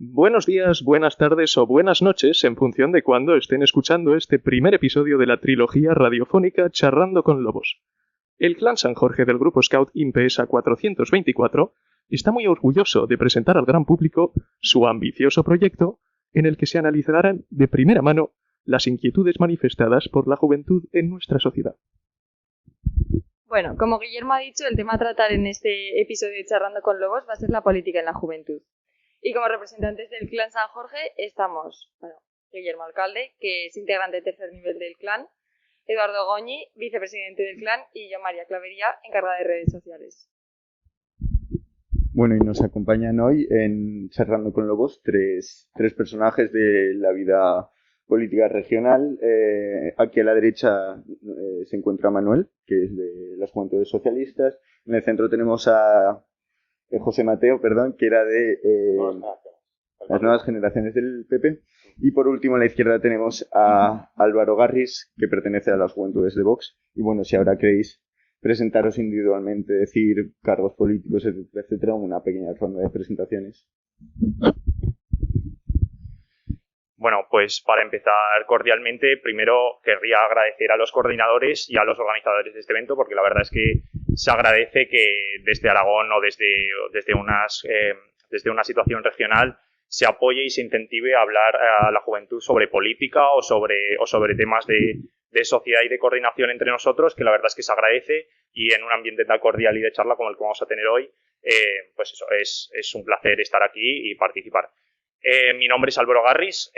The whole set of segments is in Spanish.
Buenos días, buenas tardes o buenas noches en función de cuándo estén escuchando este primer episodio de la trilogía radiofónica Charrando con Lobos. El Clan San Jorge del Grupo Scout Impesa 424 está muy orgulloso de presentar al gran público su ambicioso proyecto en el que se analizarán de primera mano las inquietudes manifestadas por la juventud en nuestra sociedad. Bueno, como Guillermo ha dicho, el tema a tratar en este episodio de Charrando con Lobos va a ser la política en la juventud. Y como representantes del Clan San Jorge estamos, Guillermo Alcalde, que es integrante de tercer nivel del clan, Eduardo Goñi, vicepresidente del clan, y yo, María Clavería, encargada de redes sociales. Bueno, y nos acompañan hoy en Charlando con Lobos tres personajes de la vida política regional. Aquí a la derecha se encuentra Manuel, que es de las Juventudes Socialistas. En el centro tenemos a José Mateo, que era de las nuevas generaciones del PP. Y por último, a la izquierda tenemos a Álvaro Garris, que pertenece a las Juventudes de Vox. Y bueno, si ahora queréis presentaros individualmente, decir cargos políticos, etcétera, una pequeña ronda de presentaciones. Bueno, pues para empezar cordialmente, primero querría agradecer a los coordinadores y a los organizadores de este evento, porque la verdad es que se agradece que desde Aragón o desde una situación regional se apoye y se incentive a hablar a la juventud sobre política o sobre temas de sociedad y de coordinación entre nosotros, que la verdad es que se agradece, y en un ambiente tan cordial y de charla como el que vamos a tener hoy, pues eso, es un placer estar aquí y participar. Mi nombre es Álvaro Garris,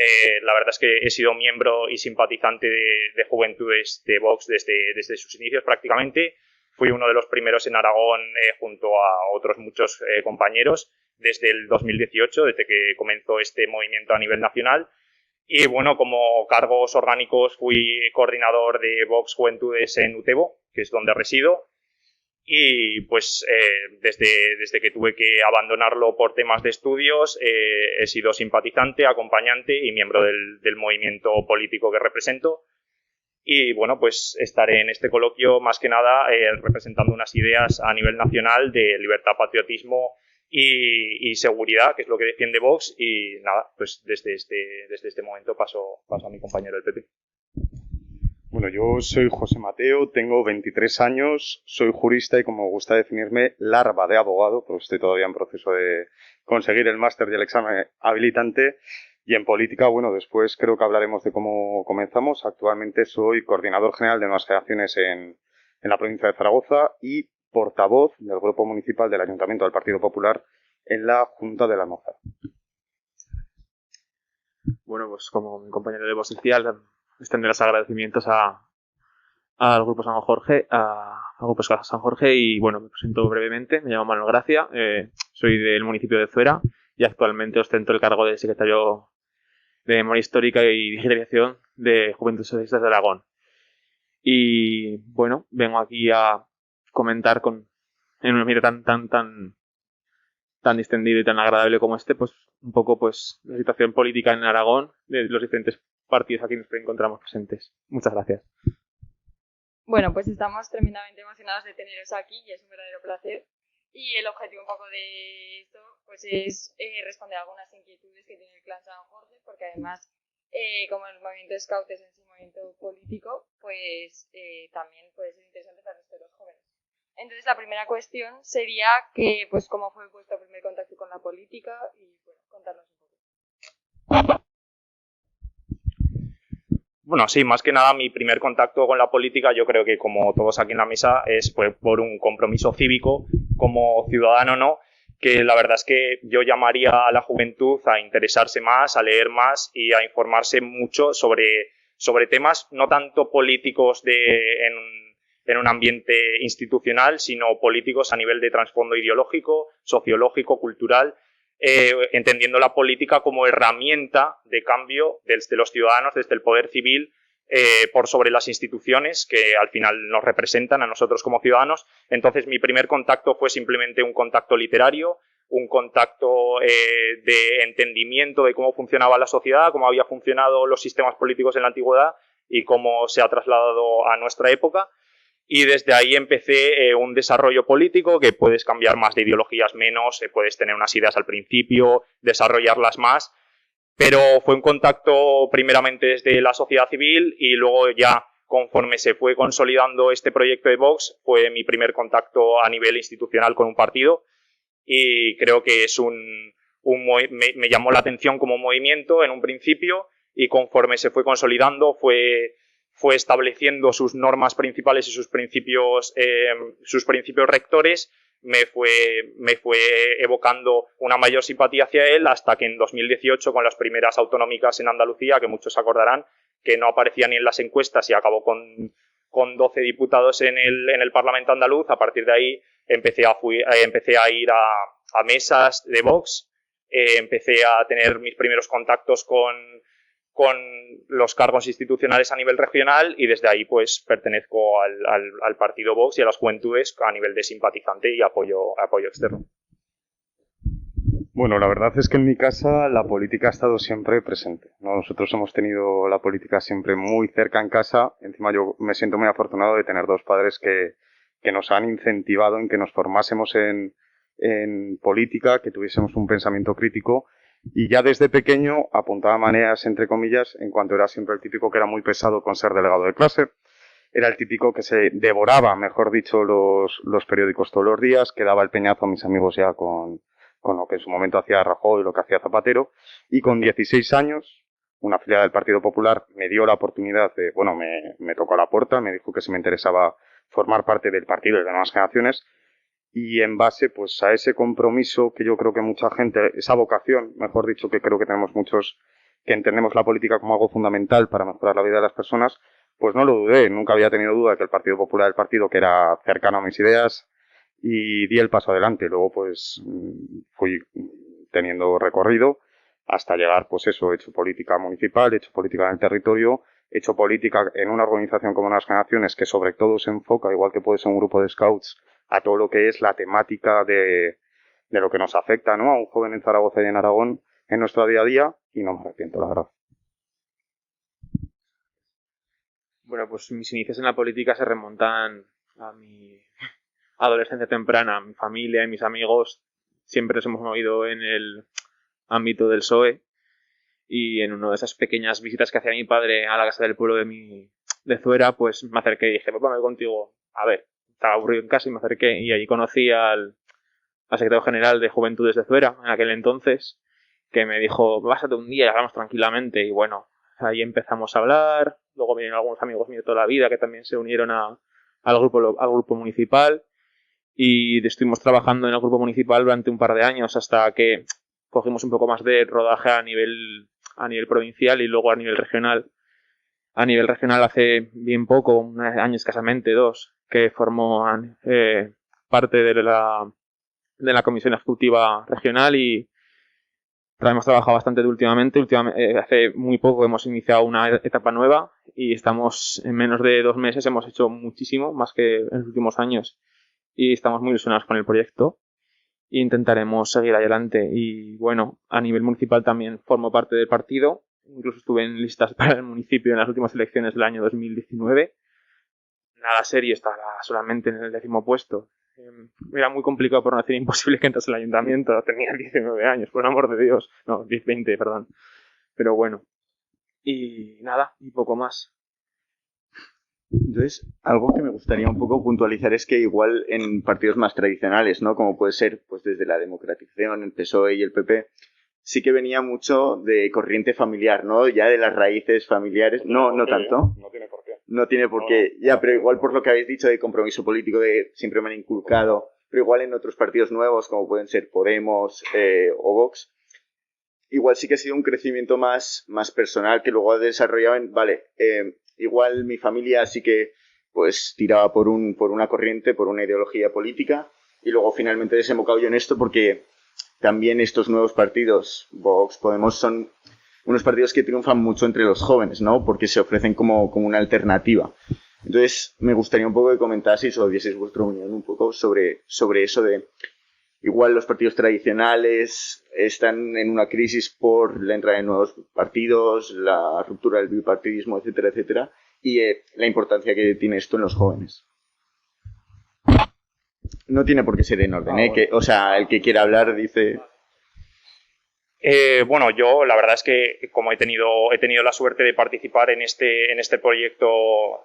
la verdad es que he sido miembro y simpatizante de Juventudes de Vox desde sus inicios prácticamente. Fui uno de los primeros en Aragón junto a otros muchos compañeros desde el 2018, desde que comenzó este movimiento a nivel nacional. Y bueno, como cargos orgánicos fui coordinador de Vox Juventudes en Utebo, que es donde resido. Y pues desde que tuve que abandonarlo por temas de estudios, he sido simpatizante, acompañante y miembro del movimiento político que represento. Y bueno, pues estaré en este coloquio más que nada representando unas ideas a nivel nacional de libertad, patriotismo y seguridad, que es lo que defiende Vox. Y nada, pues desde este momento paso a mi compañero del PP. Bueno, yo soy José Mateo, tengo 23 años, soy jurista y, como me gusta definirme, larva de abogado, pues estoy todavía en proceso de conseguir el máster y el examen habilitante. Y en política, bueno, después creo que hablaremos de cómo comenzamos. Actualmente soy coordinador general de Nuevas Generaciones en la provincia de Zaragoza y portavoz del Grupo Municipal del Ayuntamiento del Partido Popular en la Junta de la Almozara. Bueno, pues como mi compañero de voz social, extender los agradecimientos al Grupo San Jorge, al Grupo San Jorge, y bueno, me presento brevemente. Me llamo Manuel Gracia, soy del municipio de Zuera y actualmente ostento el cargo de secretario de Memoria Histórica y Digitalización de Juventudes Socialistas de Aragón. Y bueno, vengo aquí a comentar en un medio tan distendido y tan agradable como este, pues un poco pues la situación política en Aragón de los diferentes partidos aquí nos encontramos presentes. Muchas gracias. Bueno, pues estamos tremendamente emocionados de teneros aquí y es un verdadero placer. Y el objetivo un poco de esto pues es responder a algunas inquietudes que tiene el Clan San Jorge, porque además, como el movimiento Scout es en sí un movimiento político, pues también puede ser interesante para los jóvenes. Entonces, la primera cuestión sería que, pues, cómo fue vuestro primer contacto con la política y, bueno, contarnos un poco. Bueno, sí, más que nada mi primer contacto con la política, yo creo que como todos aquí en la mesa, fue por un compromiso cívico como ciudadano, ¿no? Que la verdad es que yo llamaría a la juventud a interesarse más, a leer más y a informarse mucho sobre temas no tanto políticos en un ambiente institucional, sino políticos a nivel de trasfondo ideológico, sociológico, cultural, entendiendo la política como herramienta de cambio desde los ciudadanos, desde el poder civil, por sobre las instituciones que al final nos representan a nosotros como ciudadanos. Entonces mi primer contacto fue simplemente un contacto literario, un contacto de entendimiento de cómo funcionaba la sociedad, cómo había funcionado los sistemas políticos en la antigüedad y cómo se ha trasladado a nuestra época. y desde ahí empecé un desarrollo político que puedes cambiar más de ideologías menos, puedes tener unas ideas al principio, desarrollarlas más, pero fue un contacto primeramente desde la sociedad civil y luego ya conforme se fue consolidando este proyecto de Vox fue mi primer contacto a nivel institucional con un partido y creo que es me llamó la atención como movimiento en un principio y conforme se fue consolidando fue estableciendo sus normas principales y sus principios rectores, me fue evocando una mayor simpatía hacia él hasta que en 2018, con las primeras autonómicas en Andalucía, que muchos acordarán, que no aparecía ni en las encuestas y acabó con 12 diputados en el Parlamento andaluz, a partir de ahí empecé a ir a mesas de Vox, empecé a tener mis primeros contactos con los cargos institucionales a nivel regional y desde ahí pues pertenezco al partido Vox y a las juventudes a nivel de simpatizante y apoyo externo. Bueno, la verdad es que en mi casa la política ha estado siempre presente, ¿no? Nosotros hemos tenido la política siempre muy cerca en casa. Encima yo me siento muy afortunado de tener dos padres que nos han incentivado en que nos formásemos en política, que tuviésemos un pensamiento crítico. Y ya desde pequeño apuntaba maneras, entre comillas, en cuanto era siempre el típico que era muy pesado con ser delegado de clase. Era el típico que se devoraba, mejor dicho, los periódicos todos los días, que daba el peñazo a mis amigos ya con lo que en su momento hacía Rajoy y lo que hacía Zapatero. Y con 16 años, una afiliada del Partido Popular me dio la oportunidad me tocó a la puerta, me dijo que si me interesaba formar parte del partido de las nuevas generaciones. Y en base pues a ese compromiso que yo creo que mucha gente, esa vocación, mejor dicho, que creo que tenemos muchos que entendemos la política como algo fundamental para mejorar la vida de las personas, pues no lo dudé, nunca había tenido duda de que el Partido Popular era el partido que era cercano a mis ideas y di el paso adelante. Luego pues fui teniendo recorrido hasta llegar, pues eso, he hecho política municipal, he hecho política en el territorio, he hecho política en una organización como Nuevas Generaciones que sobre todo se enfoca, igual que puede ser un grupo de scouts, a todo lo que es la temática de lo que nos afecta, ¿no? A un joven en Zaragoza y en Aragón en nuestro día a día, y no me arrepiento, la verdad. Bueno, pues mis inicios en la política se remontan a mi adolescencia temprana. Mi familia y mis amigos siempre nos hemos movido en el ámbito del PSOE y en una de esas pequeñas visitas que hacía mi padre a la casa del pueblo de Zuera, pues me acerqué y dije, papá, me voy contigo. A ver, estaba aburrido en casa y me acerqué y allí conocí al secretario general de Juventudes de Zuera en aquel entonces, que me dijo, pásate un día y hablamos tranquilamente. Y bueno, ahí empezamos a hablar. Luego vinieron algunos amigos míos de toda la vida que también se unieron al grupo municipal y estuvimos trabajando en el grupo municipal durante un par de años hasta que cogimos un poco más de rodaje a nivel provincial y luego a nivel regional. A nivel regional hace bien poco, un año escasamente, 2, que formó parte de la comisión ejecutiva regional y hemos trabajado bastante últimamente. Hace muy poco hemos iniciado una etapa nueva y estamos en menos de 2 meses, hemos hecho muchísimo, más que en los últimos años, y estamos muy ilusionados con el proyecto e intentaremos seguir adelante. Y bueno, a nivel municipal también formo parte del partido, incluso estuve en listas para el municipio en las últimas elecciones del año 2019. Nada serio, estaba solamente en el 10º puesto. Era muy complicado, por no decir imposible, que entras al ayuntamiento. Tenía 19 años, por el amor de Dios. No, 20, perdón. Pero bueno. Y nada, y poco más. Entonces, algo que me gustaría un poco puntualizar es que igual en partidos más tradicionales, ¿no? Como puede ser pues desde la democratización, el PSOE y el PP, sí que venía mucho de corriente familiar, ¿no? Ya de las raíces familiares. No tanto. No tiene por qué. No tiene por qué. Ya, pero igual por lo que habéis dicho de compromiso político, de siempre me han inculcado, pero igual en otros partidos nuevos, como pueden ser Podemos o Vox, igual sí que ha sido un crecimiento más personal que luego ha desarrollado en, igual mi familia sí que pues tiraba por una corriente, por una ideología política, y luego finalmente he desembocado yo en esto porque también estos nuevos partidos, Vox, Podemos, son unos partidos que triunfan mucho entre los jóvenes, ¿no? Porque se ofrecen como una alternativa. Entonces, me gustaría un poco que comentaseis o dieseis vuestra opinión un poco sobre eso de igual los partidos tradicionales están en una crisis por la entrada de nuevos partidos, la ruptura del bipartidismo, etcétera, etcétera, y la importancia que tiene esto en los jóvenes. No tiene por qué ser en orden, ¿eh? O sea, el que quiera hablar dice... Bueno, yo la verdad es que como he tenido la suerte de participar en este proyecto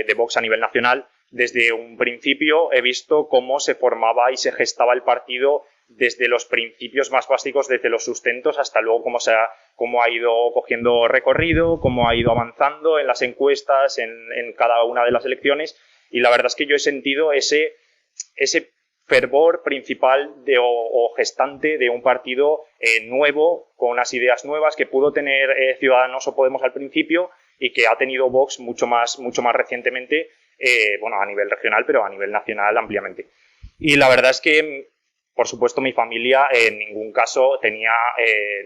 de Vox a nivel nacional, desde un principio he visto cómo se formaba y se gestaba el partido desde los principios más básicos, desde los sustentos hasta luego cómo ha ido cogiendo recorrido, cómo ha ido avanzando en las encuestas, en cada una de las elecciones, y la verdad es que yo he sentido ese fervor principal o gestante de un partido nuevo, con unas ideas nuevas que pudo tener Ciudadanos o Podemos al principio y que ha tenido Vox mucho más recientemente, bueno, a nivel regional, pero a nivel nacional ampliamente. Y la verdad es que, por supuesto, mi familia en ningún caso tenía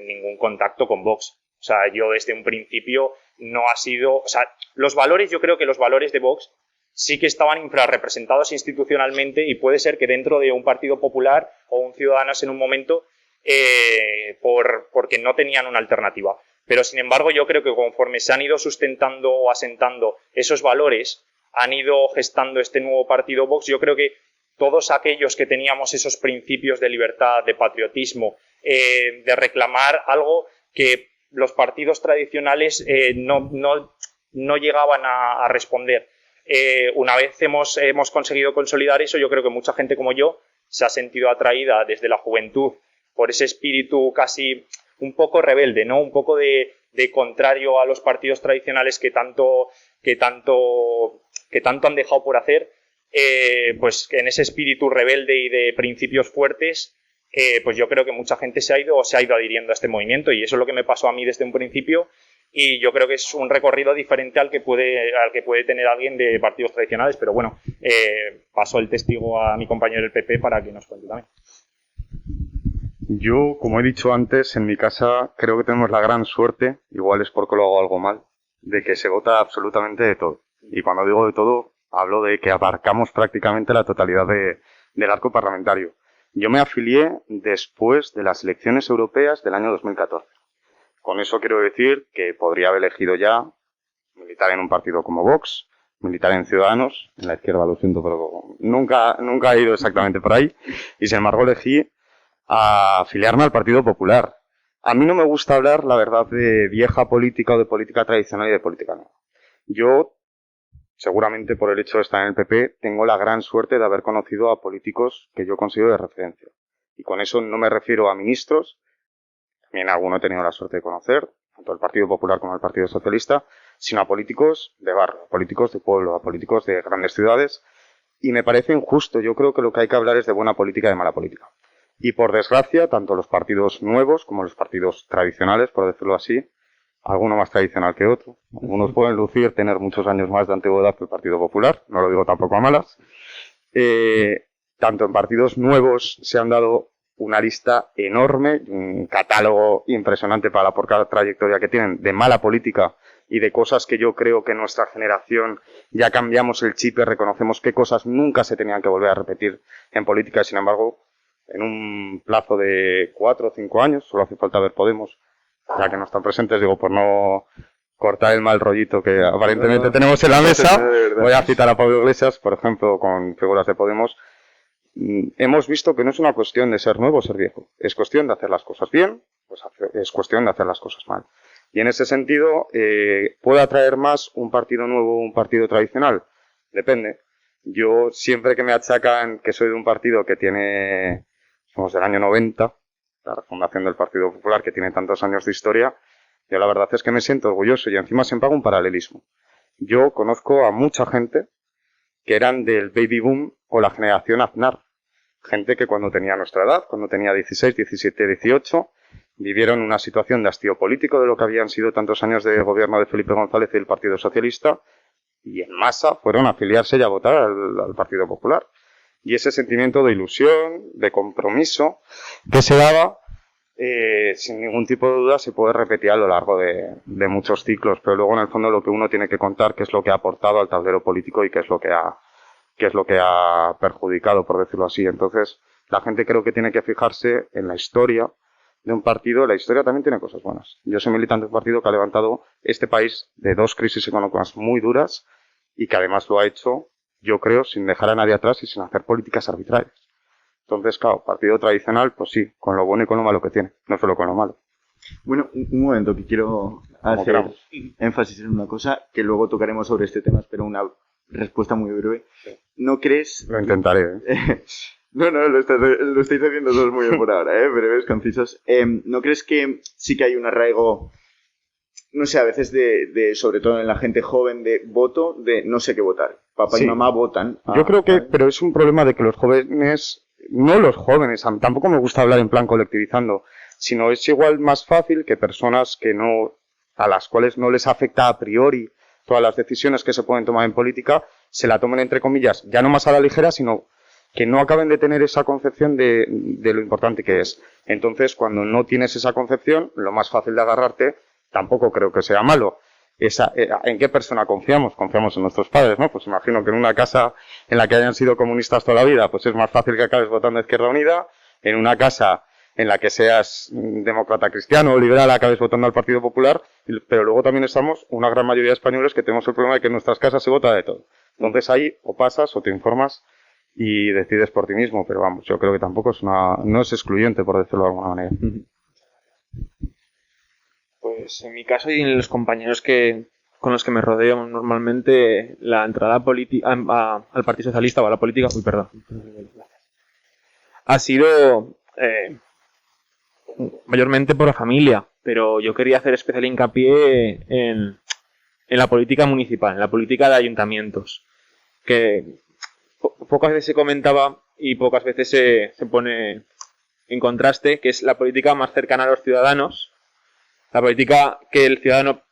ningún contacto con Vox. O sea, yo desde un principio no ha sido... O sea, yo creo que los valores de Vox sí que estaban infrarrepresentados institucionalmente y puede ser que dentro de un Partido Popular o un Ciudadanos en un momento porque no tenían una alternativa. Pero, sin embargo, yo creo que conforme se han ido sustentando o asentando esos valores, han ido gestando este nuevo partido Vox, yo creo que todos aquellos que teníamos esos principios de libertad, de patriotismo, de reclamar algo que los partidos tradicionales no llegaban a responder. Una vez hemos conseguido consolidar eso, yo creo que mucha gente como yo se ha sentido atraída desde la juventud por ese espíritu casi un poco rebelde, ¿no? Un poco de contrario a los partidos tradicionales que tanto han dejado por hacer, pues en ese espíritu rebelde y de principios fuertes, pues yo creo que mucha gente se ha ido adhiriendo a este movimiento, y eso es lo que me pasó a mí desde un principio. Y yo creo que es un recorrido diferente al que puede tener alguien de partidos tradicionales, pero bueno, paso el testigo a mi compañero del PP para que nos cuente también. Yo, como he dicho antes, en mi casa creo que tenemos la gran suerte, igual es porque lo hago algo mal, de que se vota absolutamente de todo. Y cuando digo de todo, hablo de que abarcamos prácticamente la totalidad del arco parlamentario. Yo me afilié después de las elecciones europeas del año 2014. Con eso quiero decir que podría haber elegido ya militar en un partido como Vox, militar en Ciudadanos, en la izquierda lo siento, pero nunca he ido exactamente por ahí, y sin embargo elegí a afiliarme al Partido Popular. A mí no me gusta hablar, la verdad, de vieja política o de política tradicional y de política nueva. Yo, seguramente por el hecho de estar en el PP, tengo la gran suerte de haber conocido a políticos que yo considero de referencia. Y con eso no me refiero a ministros, también alguno he tenido la suerte de conocer, tanto el Partido Popular como el Partido Socialista, sino a políticos de barrio, a políticos de pueblo, a políticos de grandes ciudades, y me parece injusto. Yo creo que lo que hay que hablar es de buena política y de mala política. Y por desgracia, tanto los partidos nuevos como los partidos tradicionales, por decirlo así, alguno más tradicional que otro, algunos pueden lucir tener muchos años más de antigüedad que el Partido Popular, no lo digo tampoco a malas, tanto en partidos nuevos se han dado una lista enorme, un catálogo impresionante para la poca trayectoria que tienen de mala política y de cosas que yo creo que nuestra generación ya cambiamos el chip y reconocemos qué cosas nunca se tenían que volver a repetir en política. Y sin embargo, en un plazo de 4 o 5 años, solo hace falta ver Podemos, ya que no están presentes, digo, por no cortar el mal rollito que aparentemente tenemos en la mesa, voy a citar a Pablo Iglesias, por ejemplo, con figuras de Podemos. Hemos visto que no es una cuestión de ser nuevo o ser viejo, es cuestión de hacer las cosas bien, pues es cuestión de hacer las cosas mal. Y en ese sentido, ¿puede atraer más un partido nuevo o un partido tradicional? Depende. Yo siempre que me achacan que soy de un partido que somos del año 90, la refundación del Partido Popular, que tiene tantos años de historia, yo la verdad es que me siento orgulloso y encima siempre hago un paralelismo. Yo conozco a mucha gente que eran del baby boom o la generación Aznar. Gente que cuando tenía nuestra edad, cuando tenía 16, 17, 18, vivieron una situación de hastío político de lo que habían sido tantos años de gobierno de Felipe González y el Partido Socialista, y en masa fueron a afiliarse y a votar al Partido Popular. Y ese sentimiento de ilusión, de compromiso que se daba, sin ningún tipo de duda se puede repetir a lo largo de muchos ciclos, pero luego en el fondo lo que uno tiene que contar qué es lo que ha aportado al tablero político y qué es lo que ha perjudicado, por decirlo así. Entonces, la gente creo que tiene que fijarse en la historia de un partido. La historia también tiene cosas buenas. Yo soy militante de un partido que ha levantado este país de 2 crisis económicas muy duras y que además lo ha hecho yo creo, sin dejar a nadie atrás y sin hacer políticas arbitrarias. Entonces, claro, partido tradicional, pues sí, con lo bueno y con lo malo que tiene, no solo con lo malo. Bueno, un momento que quiero hacer énfasis en una cosa, que luego tocaremos sobre este tema, espero una respuesta muy breve. ¿No crees...? Lo intentaré, ¿eh? No, lo estáis haciendo todos muy bien por ahora, breves, concisos. ¿No crees que sí que hay un arraigo, no sé, a veces sobre todo en la gente joven, de voto, de no sé qué votar? Papá y mamá votan. Yo creo que, pero es un problema de que los jóvenes, no los jóvenes, tampoco me gusta hablar en plan colectivizando, sino es igual más fácil que personas que no, a las cuales no les afecta a priori todas las decisiones que se pueden tomar en política, se la tomen entre comillas, ya no más a la ligera, sino que no acaben de tener esa concepción de lo importante que es. Entonces, cuando no tienes esa concepción, lo más fácil de agarrarte tampoco creo que sea malo. ¿En qué persona confiamos? Confiamos en nuestros padres, ¿no? Pues imagino que en una casa en la que hayan sido comunistas toda la vida, pues es más fácil que acabes votando a Izquierda Unida. En una casa en la que seas demócrata cristiano o liberal, acabes votando al Partido Popular. Pero luego también estamos una gran mayoría de españoles que tenemos el problema de que en nuestras casas se vota de todo. Entonces ahí o pasas o te informas y decides por ti mismo. Pero vamos, yo creo que tampoco no es excluyente, por decirlo de alguna manera. Pues en mi caso y en los compañeros con los que me rodeo normalmente, la entrada al Partido Socialista o a la política, ha sido mayormente por la familia, pero yo quería hacer especial hincapié en la política municipal, en la política de ayuntamientos, que pocas veces se comentaba y pocas veces se pone en contraste, que es la política más cercana a los ciudadanos, la política que el ciudadano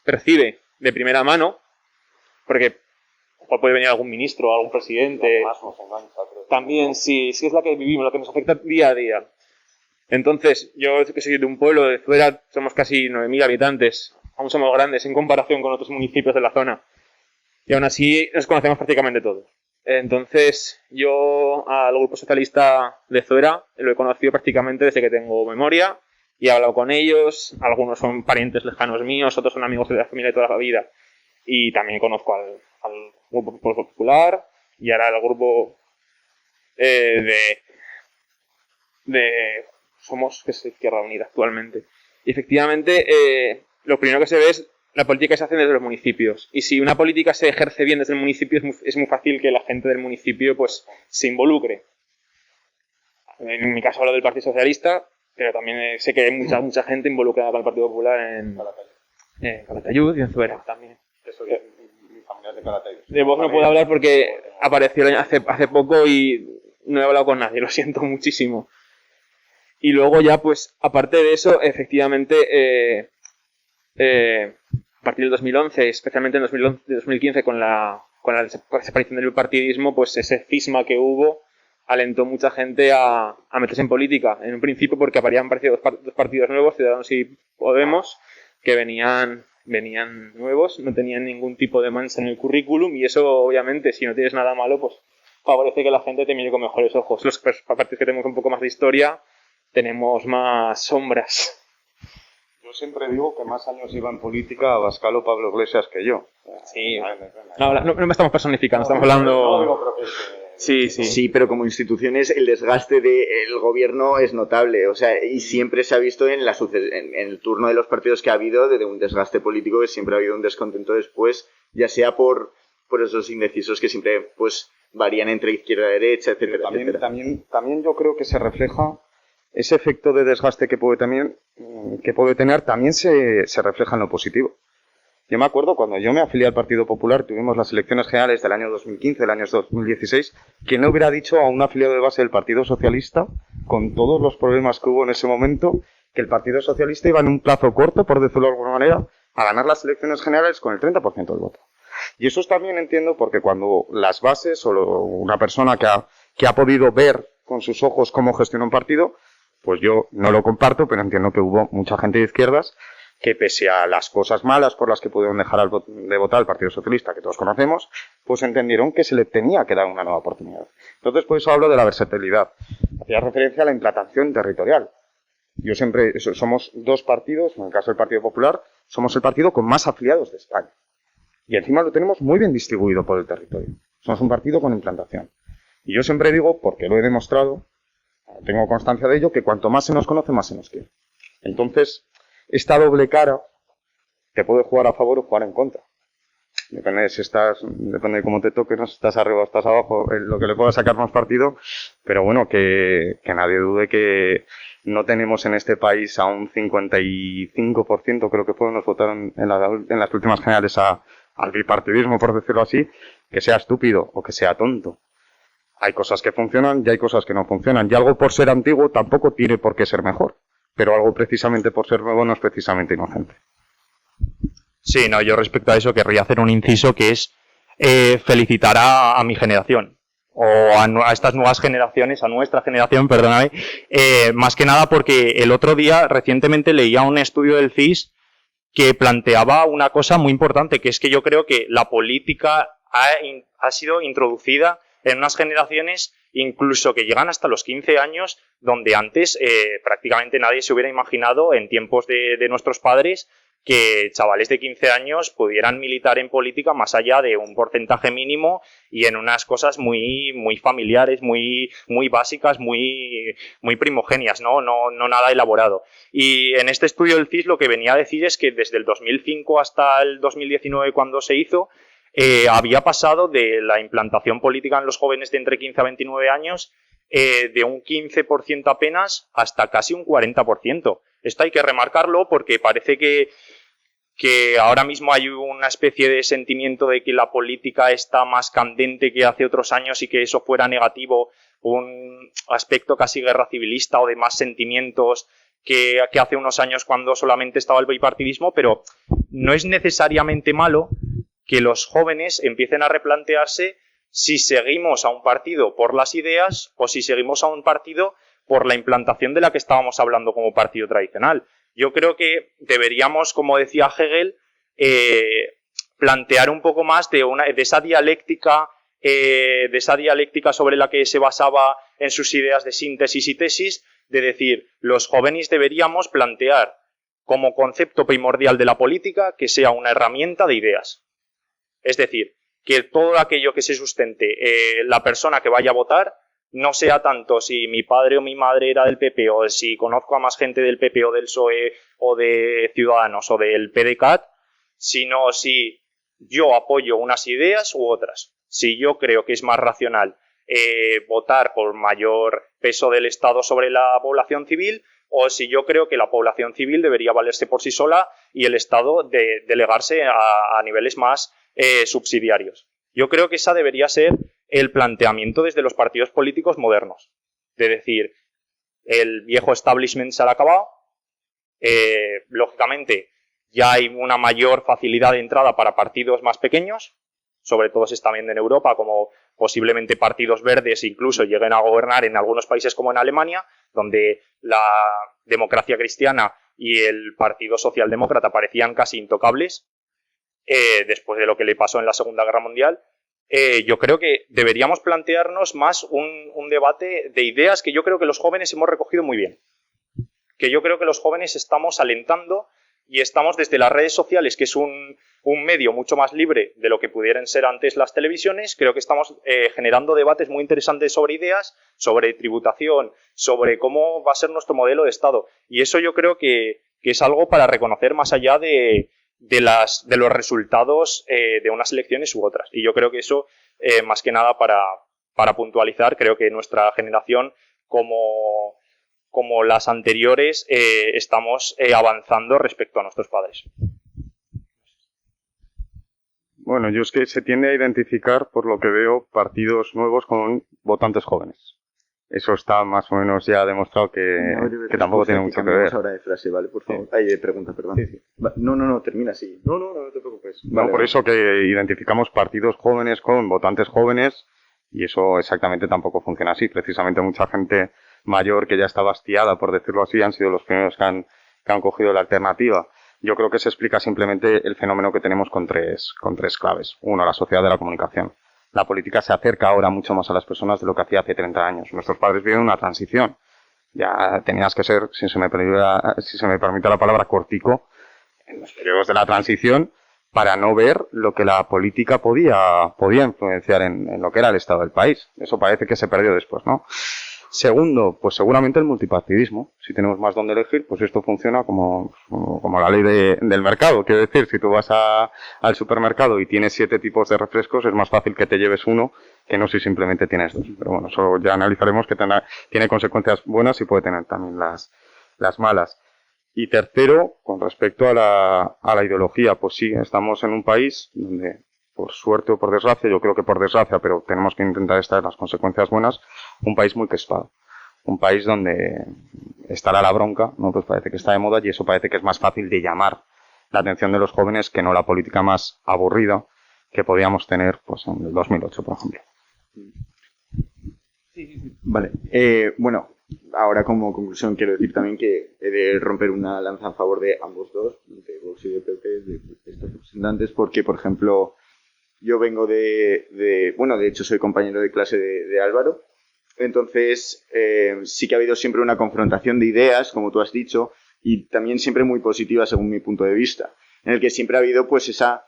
recibe de primera mano, porque puede venir algún ministro, algún presidente. También, sí, es la que vivimos, la que nos afecta día a día. Entonces, yo que soy de un pueblo de Zuera, somos casi 9.000 habitantes, aún somos grandes en comparación con otros municipios de la zona, y aún así nos conocemos prácticamente todos. Entonces, yo al Grupo Socialista de Zuera lo he conocido prácticamente desde que tengo memoria, y he hablado con ellos, algunos son parientes lejanos míos, otros son amigos de la familia de toda la vida, y también conozco al Grupo Popular, y ahora al grupo de Somos, que es Izquierda Unida actualmente. Y efectivamente, lo primero que se ve es la política que se hace desde los municipios. Y si una política se ejerce bien desde el municipio, es muy fácil que la gente del municipio pues se involucre. En mi caso hablo del Partido Socialista, pero también sé que hay mucha gente involucrada con el Partido Popular en Calatayud y en Zuera también. Mi familia es de Calatayud. De vos no puedo hablar porque apareció hace poco y no he hablado con nadie, lo siento muchísimo. Y luego ya, pues, aparte de eso, efectivamente, a partir del 2011, especialmente en 2015, con la desaparición del bipartidismo, pues ese cisma que hubo alentó mucha gente a meterse en política. En un principio porque habían aparecido dos partidos nuevos, Ciudadanos y Podemos, que venían nuevos, no tenían ningún tipo de mancha en el currículum, y eso, obviamente, si no tienes nada malo, pues favorece que la gente te mire con mejores ojos. Los partidos que tenemos un poco más de historia, tenemos más sombras. Yo siempre digo que más años iba en política Abascal o Pablo Iglesias que yo. Sí. No me estamos personificando, estamos hablando... Sí, pero como instituciones el desgaste del gobierno es notable, o sea, y siempre se ha visto en el turno de los partidos que ha habido de un desgaste político, que siempre ha habido un descontento después, ya sea por esos indecisos que siempre pues varían entre izquierda y derecha, etcétera. También yo creo que se refleja ese efecto de desgaste que puede tener, también se refleja en lo positivo. Yo me acuerdo cuando yo me afilié al Partido Popular, tuvimos las elecciones generales del año 2015, del año 2016, ¿quién le hubiera dicho a un afiliado de base del Partido Socialista, con todos los problemas que hubo en ese momento, que el Partido Socialista iba en un plazo corto, por decirlo de alguna manera, a ganar las elecciones generales con el 30% del voto? Y eso también entiendo porque cuando las bases o una persona que ha podido ver con sus ojos cómo gestiona un partido, pues yo no lo comparto, pero entiendo que hubo mucha gente de izquierdas que pese a las cosas malas por las que pudieron dejar de votar al Partido Socialista, que todos conocemos, pues entendieron que se le tenía que dar una nueva oportunidad. Entonces, por eso hablo de la versatilidad. Hacía referencia a la implantación territorial. Somos dos partidos, en el caso del Partido Popular, somos el partido con más afiliados de España. Y encima lo tenemos muy bien distribuido por el territorio. Somos un partido con implantación. Y yo siempre digo, porque lo he demostrado, tengo constancia de ello, que cuanto más se nos conoce, más se nos quiere. Entonces, esta doble cara te puede jugar a favor o jugar en contra. Depende de cómo te toques, no si estás arriba o estás abajo, lo que le pueda sacar más partido. Pero bueno, que nadie dude que no tenemos en este país a un 55%, creo que fue, nos votaron en las últimas generales al bipartidismo, por decirlo así, que sea estúpido o que sea tonto. Hay cosas que funcionan y hay cosas que no funcionan. Y algo por ser antiguo tampoco tiene por qué ser mejor. Pero algo precisamente por ser nuevo no es precisamente inocente. Sí, no, yo respecto a eso querría hacer un inciso que es felicitar a mi generación o a estas nuevas generaciones, a nuestra generación, perdóname, más que nada porque el otro día recientemente leía un estudio del CIS que planteaba una cosa muy importante, que es que yo creo que la política ha sido introducida en unas generaciones incluso que llegan hasta los 15 años, donde antes prácticamente nadie se hubiera imaginado en tiempos de nuestros padres que chavales de 15 años pudieran militar en política más allá de un porcentaje mínimo y en unas cosas muy, muy familiares, muy, muy básicas, muy, muy primogenias, no nada elaborado. Y en este estudio del CIS lo que venía a decir es que desde el 2005 hasta el 2019, cuando se hizo, había pasado de la implantación política en los jóvenes de entre 15 a 29 años de un 15% apenas hasta casi un 40%. Esto hay que remarcarlo porque parece que ahora mismo hay una especie de sentimiento de que la política está más candente que hace otros años y que eso fuera negativo, un aspecto casi guerra civilista o de más sentimientos que hace unos años cuando solamente estaba el bipartidismo, pero no es necesariamente malo que los jóvenes empiecen a replantearse si seguimos a un partido por las ideas o si seguimos a un partido por la implantación de la que estábamos hablando como partido tradicional. Yo creo que deberíamos, como decía Hegel, plantear un poco más de esa dialéctica sobre la que se basaba en sus ideas de síntesis y tesis, de decir, los jóvenes deberíamos plantear como concepto primordial de la política que sea una herramienta de ideas. Es decir, que todo aquello que se sustente la persona que vaya a votar no sea tanto si mi padre o mi madre era del PP o si conozco a más gente del PP o del PSOE o de Ciudadanos o del PDeCAT, sino si yo apoyo unas ideas u otras. Si yo creo que es más racional votar por mayor peso del Estado sobre la población civil o si yo creo que la población civil debería valerse por sí sola y el Estado delegarse a niveles más subsidiarios. Yo creo que esa debería ser el planteamiento desde los partidos políticos modernos. De decir, el viejo establishment se ha acabado, lógicamente ya hay una mayor facilidad de entrada para partidos más pequeños, sobre todo se está viendo en Europa como posiblemente partidos verdes incluso lleguen a gobernar en algunos países como en Alemania, donde la democracia cristiana y el Partido Socialdemócrata parecían casi intocables después de lo que le pasó en la Segunda Guerra Mundial. Yo creo que deberíamos plantearnos más un debate de ideas que yo creo que los jóvenes hemos recogido muy bien. Que yo creo que los jóvenes estamos alentando y estamos desde las redes sociales, que es un medio mucho más libre de lo que pudieran ser antes las televisiones. Creo que estamos generando debates muy interesantes sobre ideas, sobre tributación, sobre cómo va a ser nuestro modelo de Estado. Y eso yo creo que es algo para reconocer más allá de los resultados de unas elecciones u otras. Y yo creo que eso, más que nada para puntualizar, creo que nuestra generación, como las anteriores, estamos avanzando respecto a nuestros padres. Bueno, yo es que se tiende a identificar, por lo que veo, partidos nuevos con votantes jóvenes. Eso está más o menos ya demostrado que tampoco tiene mucho que ver. Ahora de frase, ¿vale? Por favor. Sí. De pregunta, perdón. Sí. No, termina así. No te preocupes. Vale, por eso que identificamos partidos jóvenes con votantes jóvenes y eso exactamente tampoco funciona así. Precisamente mucha gente mayor que ya está hastiada, por decirlo así, han sido los primeros que han cogido la alternativa. Yo creo que se explica simplemente el fenómeno que tenemos con tres claves. Uno, la sociedad de la comunicación. La política se acerca ahora mucho más a las personas de lo que hacía hace 30 años. Nuestros padres vivieron una transición. Ya tenías que ser, si se me permite la palabra, cortico, en los periodos de la transición, para no ver lo que la política podía influenciar en lo que era el estado del país. Eso parece que se perdió después, ¿no? Segundo, pues seguramente el multipartidismo. Si tenemos más donde elegir, pues esto funciona como la ley del mercado. Quiero decir, si tú vas al supermercado y tienes 7 tipos de refrescos, es más fácil que te lleves uno que no si simplemente tienes 2. Pero bueno, eso ya analizaremos, que tiene consecuencias buenas y puede tener también las malas. Y tercero, con respecto a la ideología, pues sí, estamos en un país donde, por suerte o por desgracia, yo creo que por desgracia, pero tenemos que intentar extraer las consecuencias buenas, un país muy crispado. Un país donde estará la bronca, ¿no? Pues parece que está de moda y eso parece que es más fácil de llamar la atención de los jóvenes que no la política más aburrida que podíamos tener pues en el 2008, por ejemplo. Vale. Bueno, ahora como conclusión quiero decir también que he de romper una lanza a favor de ambos dos, de Vox y de PP, de estos representantes, porque, por ejemplo, yo vengo bueno, de hecho soy compañero de clase de Álvaro, entonces sí que ha habido siempre una confrontación de ideas, como tú has dicho, y también siempre muy positiva según mi punto de vista, en el que siempre ha habido pues esa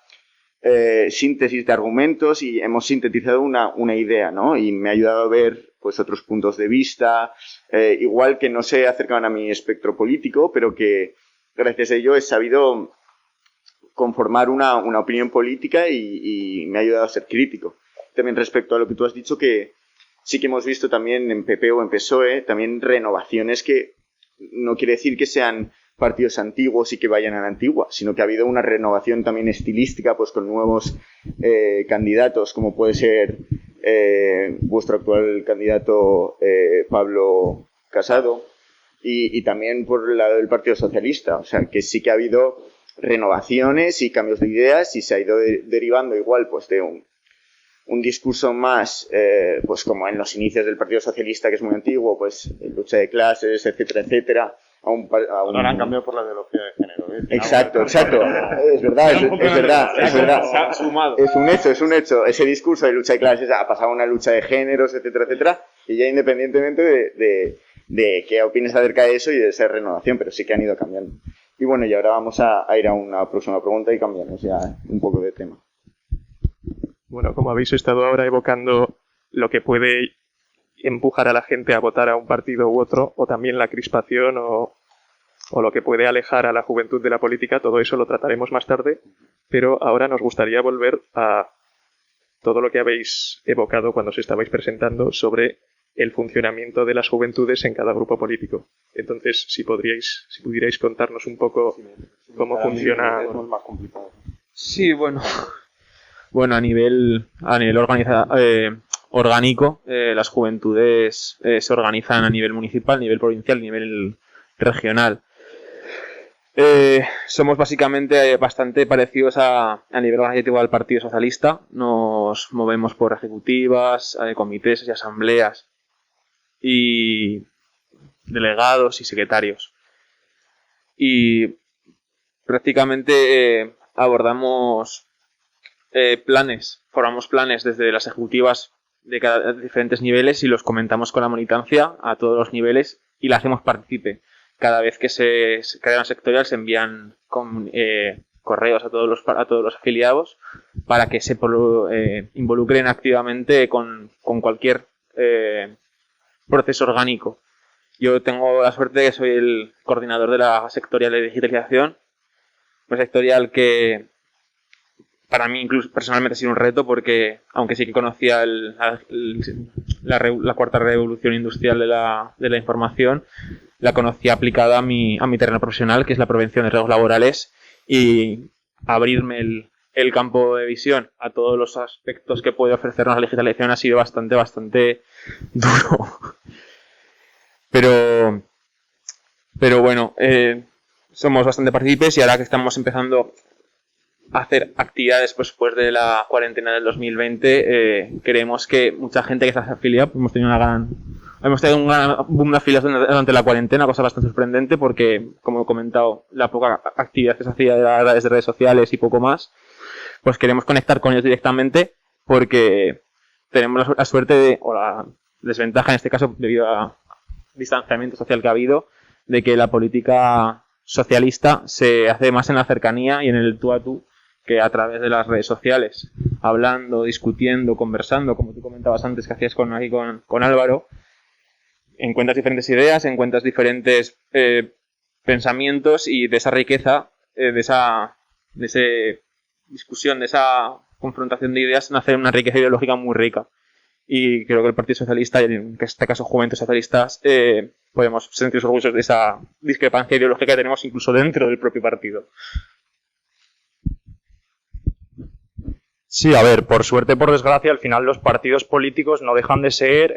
síntesis de argumentos y hemos sintetizado una idea, ¿no? Y me ha ayudado a ver pues otros puntos de vista, igual que no se acercaban a mi espectro político, pero que gracias a ello he sabido conformar una opinión política y me ha ayudado a ser crítico. También respecto a lo que tú has dicho, que sí que hemos visto también en PP o en PSOE también renovaciones que no quiere decir que sean partidos antiguos y que vayan a la antigua, sino que ha habido una renovación también estilística, pues con nuevos candidatos, como puede ser vuestro actual candidato Pablo Casado, y también por el lado del Partido Socialista. O sea, que sí que ha habido renovaciones y cambios de ideas y se ha ido derivando igual pues de un discurso más, pues como en los inicios del Partido Socialista, que es muy antiguo, pues lucha de clases, etcétera, etcétera. Ahora han cambiado por la ideología de género, ¿eh? Exacto. Es verdad. Es un hecho. Ese discurso de lucha de clases ha pasado a una lucha de géneros, etcétera, etcétera, y ya independientemente de qué opines acerca de eso y de esa renovación, pero sí que han ido cambiando. Y bueno, y ahora vamos a ir a una próxima pregunta y cambiamos ya un poco de tema. Bueno, como habéis estado ahora evocando lo que puede empujar a la gente a votar a un partido u otro, o también la crispación o lo que puede alejar a la juventud de la política, todo eso lo trataremos más tarde, pero ahora nos gustaría volver a todo lo que habéis evocado cuando os estabais presentando sobre el funcionamiento de las juventudes en cada grupo político. Entonces, si pudierais contarnos un poco cómo funciona. Es más complicado. Sí, bueno, a nivel orgánico, las juventudes se organizan a nivel municipal, a nivel provincial, a nivel regional. Somos básicamente bastante parecidos a nivel organizativo al Partido Socialista. Nos movemos por ejecutivas, comités y asambleas y delegados y secretarios. Y prácticamente abordamos formamos planes desde las ejecutivas de diferentes niveles y los comentamos con la militancia a todos los niveles y la hacemos partícipe. Cada vez que se crea una sectorial se envían correos a todos los afiliados para que se involucren activamente con cualquier proceso orgánico. Yo tengo la suerte de que soy el coordinador de la sectorial de digitalización, una sectorial que para mí incluso personalmente ha sido un reto porque, aunque sí que conocía la cuarta revolución industrial de la información, la conocía aplicada a mi terreno profesional, que es la prevención de riesgos laborales, y abrirme el campo de visión a todos los aspectos que puede ofrecernos la digitalización ha sido bastante duro. Pero bueno, somos bastante partícipes y ahora que estamos empezando a hacer actividades después de la cuarentena del 2020, creemos que mucha gente que está afiliada, hemos tenido un gran boom de afiliados durante la cuarentena, cosa bastante sorprendente porque, como he comentado, la poca actividad que se hacía desde redes sociales y poco más, pues queremos conectar con ellos directamente porque tenemos la suerte o la desventaja en este caso, debido a distanciamiento social que ha habido, de que la política socialista se hace más en la cercanía y en el tú a tú que a través de las redes sociales, hablando, discutiendo, conversando, como tú comentabas antes que hacías con Álvaro, encuentras diferentes ideas, encuentras diferentes pensamientos, y de esa riqueza, de esa discusión, de esa confrontación de ideas, nace una riqueza ideológica muy rica. Y creo que el Partido Socialista, y en este caso Juventud Socialistas, podemos sentirnos orgullosos de esa discrepancia ideológica que tenemos incluso dentro del propio partido. Sí, a ver, por suerte, por desgracia, al final los partidos políticos no dejan de ser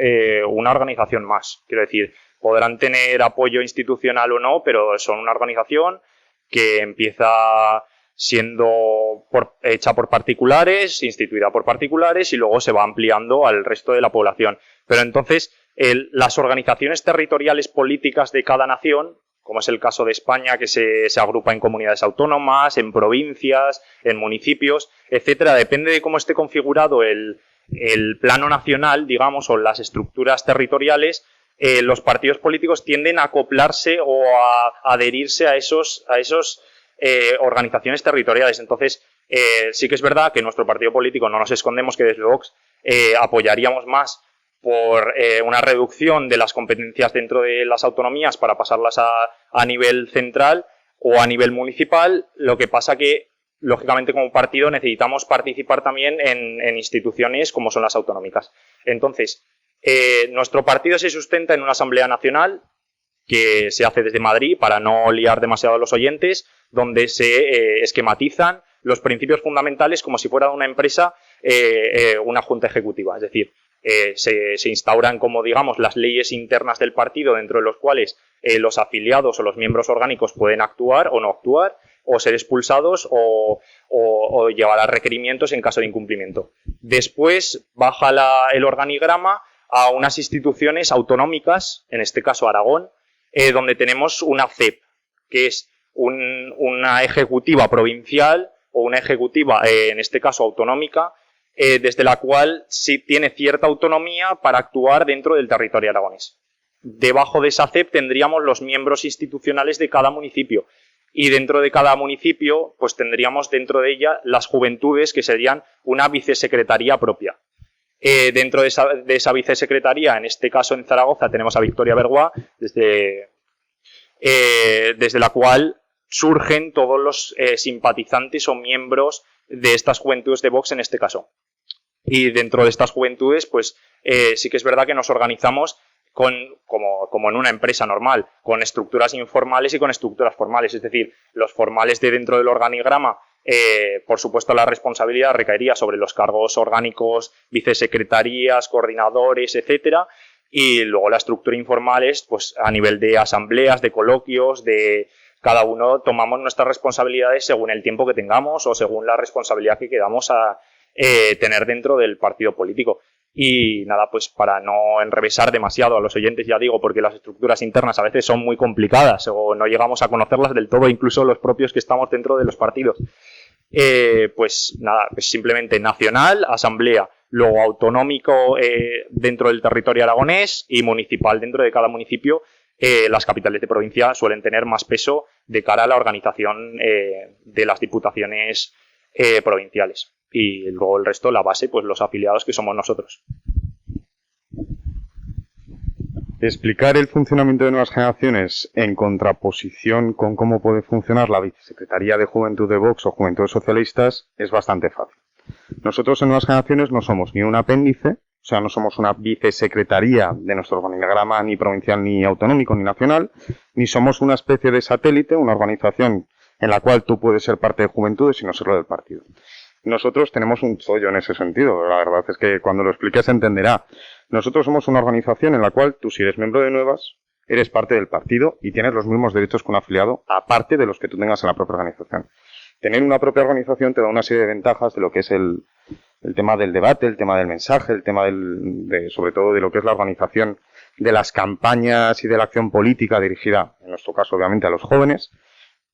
una organización más. Quiero decir, podrán tener apoyo institucional o no, pero son una organización que empieza siendo hecha por particulares, instituida por particulares, y luego se va ampliando al resto de la población. Pero entonces, las organizaciones territoriales políticas de cada nación, como es el caso de España, que se agrupa en comunidades autónomas, en provincias, en municipios, etcétera, depende de cómo esté configurado el plano nacional, digamos, o las estructuras territoriales, los partidos políticos tienden a acoplarse o a adherirse a esos organizaciones territoriales. Entonces, sí que es verdad que nuestro partido político, no nos escondemos que desde Vox apoyaríamos más por una reducción de las competencias dentro de las autonomías para pasarlas a nivel central o a nivel municipal. Lo que pasa que, lógicamente, como partido necesitamos participar también en instituciones como son las autonómicas. Entonces, nuestro partido se sustenta en una asamblea nacional que se hace desde Madrid, para no liar demasiado a los oyentes, donde se esquematizan los principios fundamentales como si fuera una empresa, una junta ejecutiva. Es decir, se instauran, como digamos, las leyes internas del partido, dentro de los cuales los afiliados o los miembros orgánicos pueden actuar o no actuar, o ser expulsados o llevar a requerimientos en caso de incumplimiento. Después baja el organigrama a unas instituciones autonómicas, en este caso Aragón, donde tenemos una CEP, que es una ejecutiva provincial o una ejecutiva, en este caso autonómica, desde la cual sí tiene cierta autonomía para actuar dentro del territorio aragonés. Debajo de esa CEP tendríamos los miembros institucionales de cada municipio, y dentro de cada municipio pues tendríamos dentro de ella las juventudes, que serían una vicesecretaría propia. Dentro de esa vicesecretaría, en este caso en Zaragoza, tenemos a Victoria Berguá, desde la cual surgen todos los simpatizantes o miembros de estas juventudes de Vox en este caso. Y dentro de estas juventudes, pues sí que es verdad que nos organizamos como en una empresa normal, con estructuras informales y con estructuras formales. Es decir, los formales de dentro del organigrama, por supuesto la responsabilidad recaería sobre los cargos orgánicos, vicesecretarías, coordinadores, etcétera, y luego la estructura informal es pues a nivel de asambleas, de coloquios, de cada uno tomamos nuestras responsabilidades según el tiempo que tengamos o según la responsabilidad que queramos a tener dentro del partido político. Y nada, pues para no enrevesar demasiado a los oyentes, ya digo, porque las estructuras internas a veces son muy complicadas o no llegamos a conocerlas del todo, incluso los propios que estamos dentro de los partidos. Pues nada, pues simplemente nacional, asamblea, luego autonómico dentro del territorio aragonés y municipal dentro de cada municipio. Las capitales de provincia suelen tener más peso de cara a la organización de las diputaciones provinciales. Y luego el resto, la base, pues los afiliados, que somos nosotros. Explicar el funcionamiento de Nuevas Generaciones en contraposición con cómo puede funcionar la Vicesecretaría de Juventud de Vox o Juventudes Socialistas es bastante fácil. Nosotros en Nuevas Generaciones no somos ni un apéndice, o sea, no somos una vicesecretaría de nuestro organigrama ni provincial, ni autonómico, ni nacional, ni somos una especie de satélite, una organización en la cual tú puedes ser parte de Juventudes y no serlo del partido. Nosotros tenemos un chollo en ese sentido, la verdad es que cuando lo expliques se entenderá. Nosotros somos una organización en la cual tú, si eres miembro de Nuevas, eres parte del partido y tienes los mismos derechos que un afiliado, aparte de los que tú tengas en la propia organización. Tener una propia organización te da una serie de ventajas de lo que es el tema del debate, el tema del mensaje, el tema sobre todo de lo que es la organización de las campañas y de la acción política dirigida, en nuestro caso obviamente a los jóvenes,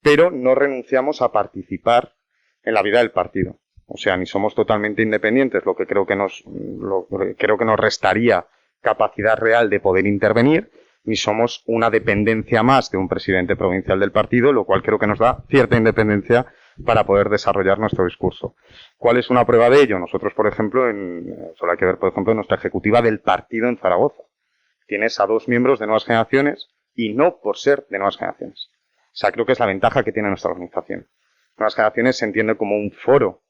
pero no renunciamos a participar en la vida del partido. O sea, ni somos totalmente independientes, lo que creo que nos restaría capacidad real de poder intervenir, ni somos una dependencia más de un presidente provincial del partido, lo cual creo que nos da cierta independencia para poder desarrollar nuestro discurso. ¿Cuál es una prueba de ello? Nosotros, por ejemplo, solo hay que ver, por ejemplo, en nuestra ejecutiva del partido en Zaragoza. Tienes a 2 miembros de Nuevas Generaciones y no por ser de Nuevas Generaciones. O sea, creo que es la ventaja que tiene nuestra organización. Nuevas Generaciones se entiende como un foro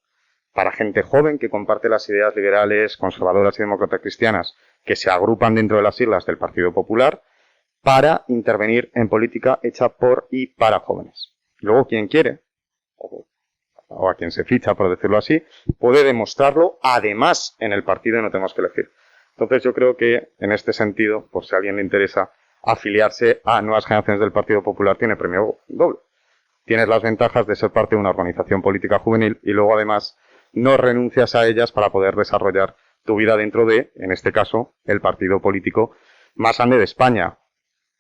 para gente joven que comparte las ideas liberales, conservadoras y demócratas cristianas que se agrupan dentro de las siglas del Partido Popular para intervenir en política hecha por y para jóvenes. Luego, quien quiere, o a quien se ficha, por decirlo así, puede demostrarlo además en el partido y no tenemos que elegir. Entonces yo creo que en este sentido, por si a alguien le interesa afiliarse a Nuevas Generaciones del Partido Popular, tiene premio doble. Tienes las ventajas de ser parte de una organización política juvenil y luego además no renuncias a ellas para poder desarrollar tu vida dentro de, en este caso, el partido político más grande de España.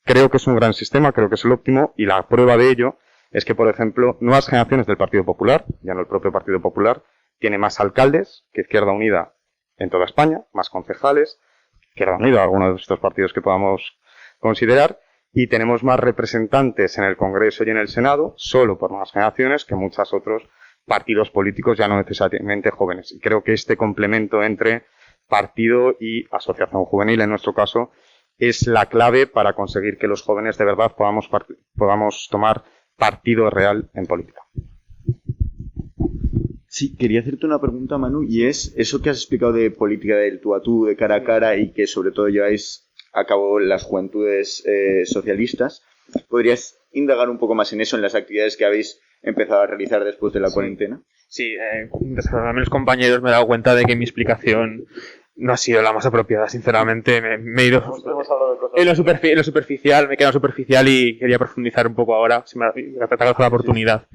Creo que es un gran sistema, creo que es el óptimo y la prueba de ello es que, por ejemplo, Nuevas Generaciones del Partido Popular, ya no el propio Partido Popular, tiene más alcaldes que Izquierda Unida en toda España, más concejales, Izquierda Unida, algunos de estos partidos que podamos considerar, y tenemos más representantes en el Congreso y en el Senado, solo por Nuevas Generaciones, que muchos otros partidos políticos ya no necesariamente jóvenes. Y creo que este complemento entre partido y asociación juvenil, en nuestro caso, es la clave para conseguir que los jóvenes de verdad podamos tomar partido real en política. Sí, quería hacerte una pregunta, Manu, y es eso que has explicado de política del tú a tú, de cara a cara, y que sobre todo lleváis a cabo las juventudes socialistas. ¿Podrías indagar un poco más en eso, en las actividades que habéis empezado a realizar después de la cuarentena? Sí, desgraciadamente los compañeros me he dado cuenta de que mi explicación no ha sido la más apropiada, sinceramente. Me he ido en lo superficial, me he quedado superficial y quería profundizar un poco ahora, si me agradezco la oportunidad.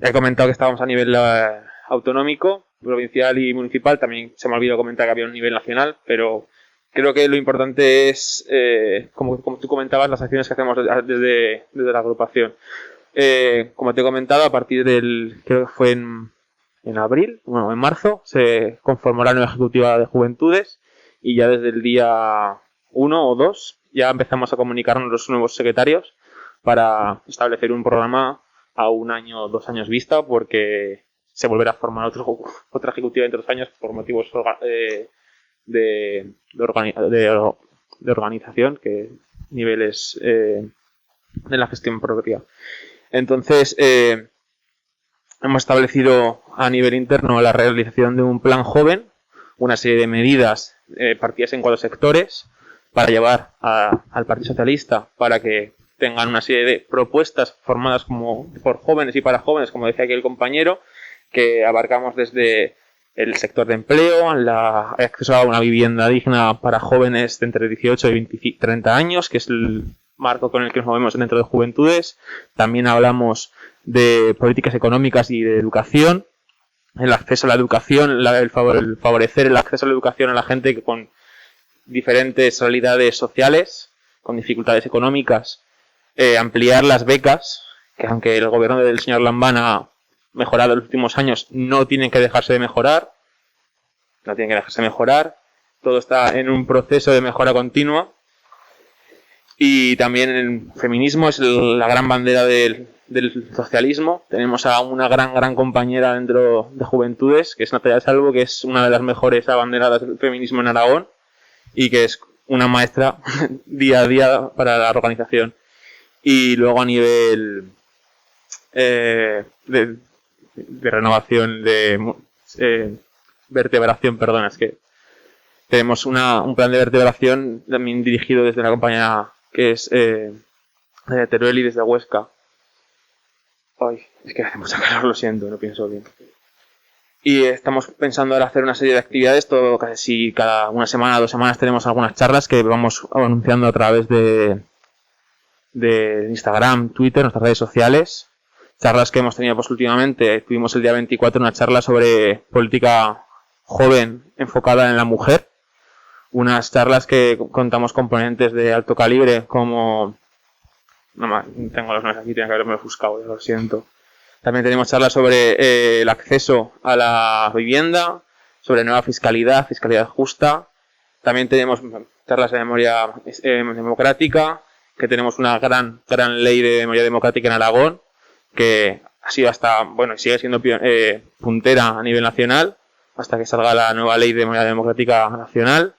He comentado que estábamos a nivel autonómico, provincial y municipal. También se me olvidó comentar que había un nivel nacional, pero creo que lo importante es, como tú comentabas, las acciones que hacemos desde la agrupación. Como te he comentado, a partir creo que fue en abril, bueno, en marzo, se conformó la nueva ejecutiva de Juventudes y ya desde el día 1 o 2 ya empezamos a comunicarnos los nuevos secretarios para establecer un programa a 1 año o 2 años vista, porque se volverá a formar otra ejecutiva entre 2 años por motivos de organización, que niveles de la gestión propia. Entonces, hemos establecido a nivel interno la realización de un plan joven, una serie de medidas partidas en 4 sectores para llevar al Partido Socialista para que tengan una serie de propuestas formadas como por jóvenes y para jóvenes, como decía aquí el compañero, que abarcamos desde el sector de empleo, el acceso a una vivienda digna para jóvenes de entre 18 y 30 años, que es el marco con el que nos movemos dentro de Juventudes. También hablamos de políticas económicas y de educación, el acceso a la educación, el favorecer el acceso a la educación a la gente con diferentes realidades sociales, con dificultades económicas, ampliar las becas, que aunque el gobierno del señor Lambán ha mejorado en los últimos años, no tienen que dejarse de mejorar. Todo está en un proceso de mejora continua. Y también el feminismo es la gran bandera del socialismo. Tenemos a una gran compañera dentro de Juventudes, que es Natalia Salvo, que es una de las mejores abanderadas del feminismo en Aragón y que es una maestra día a día para la organización. Y luego a nivel de renovación, de vertebración, perdona, es que tenemos un plan de vertebración también dirigido desde la compañía que es de Teruel y desde Huesca. Ay, es que hace mucha calor, lo siento, no pienso bien. Y estamos pensando ahora hacer una serie de actividades, casi cada 1 semana, 2 semanas tenemos algunas charlas que vamos anunciando a través de Instagram, Twitter, nuestras redes sociales. Charlas que hemos tenido pues últimamente. Tuvimos el día 24 una charla sobre política joven enfocada en la mujer. Unas charlas que contamos con ponentes de alto calibre como... No tengo los nombres aquí, tengo que haberme buscado, lo siento. También tenemos charlas sobre el acceso a la vivienda, sobre nueva fiscalidad justa. También tenemos charlas de memoria democrática, que tenemos una gran ley de memoria democrática en Aragón, que ha sido sigue siendo puntera a nivel nacional, hasta que salga la nueva ley de moneda democrática nacional.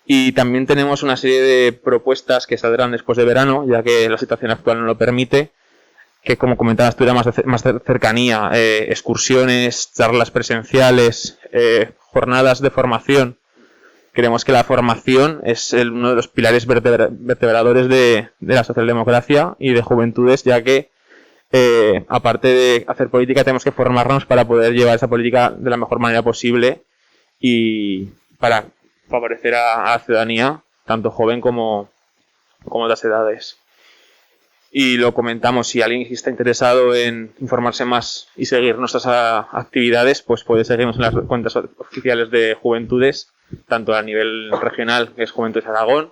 Y también tenemos una serie de propuestas que saldrán después de verano, ya que la situación actual no lo permite, que como comentabas tú era más cercanía, excursiones, charlas presenciales, jornadas de formación. Creemos que la formación es uno de los pilares vertebradores de la socialdemocracia y de juventudes, ya que aparte de hacer política tenemos que formarnos para poder llevar esa política de la mejor manera posible y para favorecer a la ciudadanía, tanto joven como otras edades. Y lo comentamos, si alguien está interesado en informarse más y seguir nuestras actividades, pues puede seguirnos en las cuentas oficiales de Juventudes, tanto a nivel regional, que es Juventudes Aragón,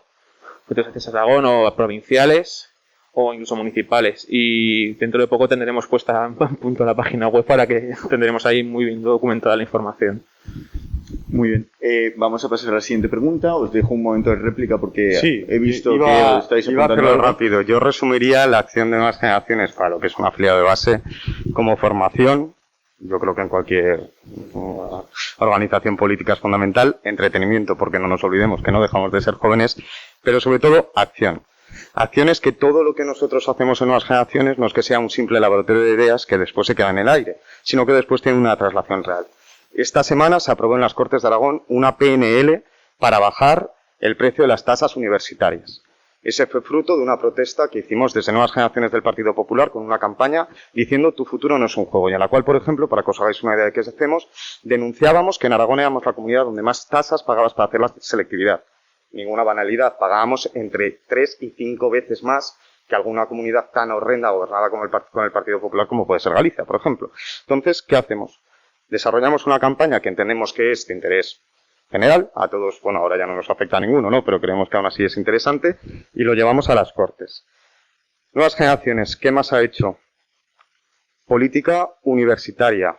Juventudes Aragón, o provinciales, o incluso municipales. Y dentro de poco tendremos puesta en punto la página web para que tendremos ahí muy bien documentada la información. Muy bien. Vamos a pasar a la siguiente pregunta. Os dejo un momento de réplica porque sí, he visto que estáis iba a apuntando hacerlo algo. rápido. Yo resumiría la acción de Nuevas Generaciones para lo que es un afiliado de base como formación. Yo creo que en cualquier organización política es fundamental. Entretenimiento, porque no nos olvidemos que no dejamos de ser jóvenes. Pero sobre todo, acción. Acción es que todo lo que nosotros hacemos en Nuevas Generaciones no es que sea un simple laboratorio de ideas que después se queda en el aire, sino que después tiene una traslación real. Esta semana se aprobó en las Cortes de Aragón una PNL para bajar el precio de las tasas universitarias. Ese fue fruto de una protesta que hicimos desde Nuevas Generaciones del Partido Popular con una campaña diciendo tu futuro no es un juego, y en la cual, por ejemplo, para que os hagáis una idea de qué hacemos, denunciábamos que en Aragón éramos la comunidad donde más tasas pagabas para hacer la selectividad. Ninguna banalidad, pagábamos entre 3 y 5 veces más que alguna comunidad tan horrenda gobernada con el Partido Popular como puede ser Galicia, por ejemplo. Entonces, ¿qué hacemos? Desarrollamos una campaña que entendemos que es de interés general, a todos, bueno, ahora ya no nos afecta a ninguno, ¿no? Pero creemos que aún así es interesante, y lo llevamos a las Cortes. Nuevas Generaciones, ¿qué más ha hecho? Política universitaria.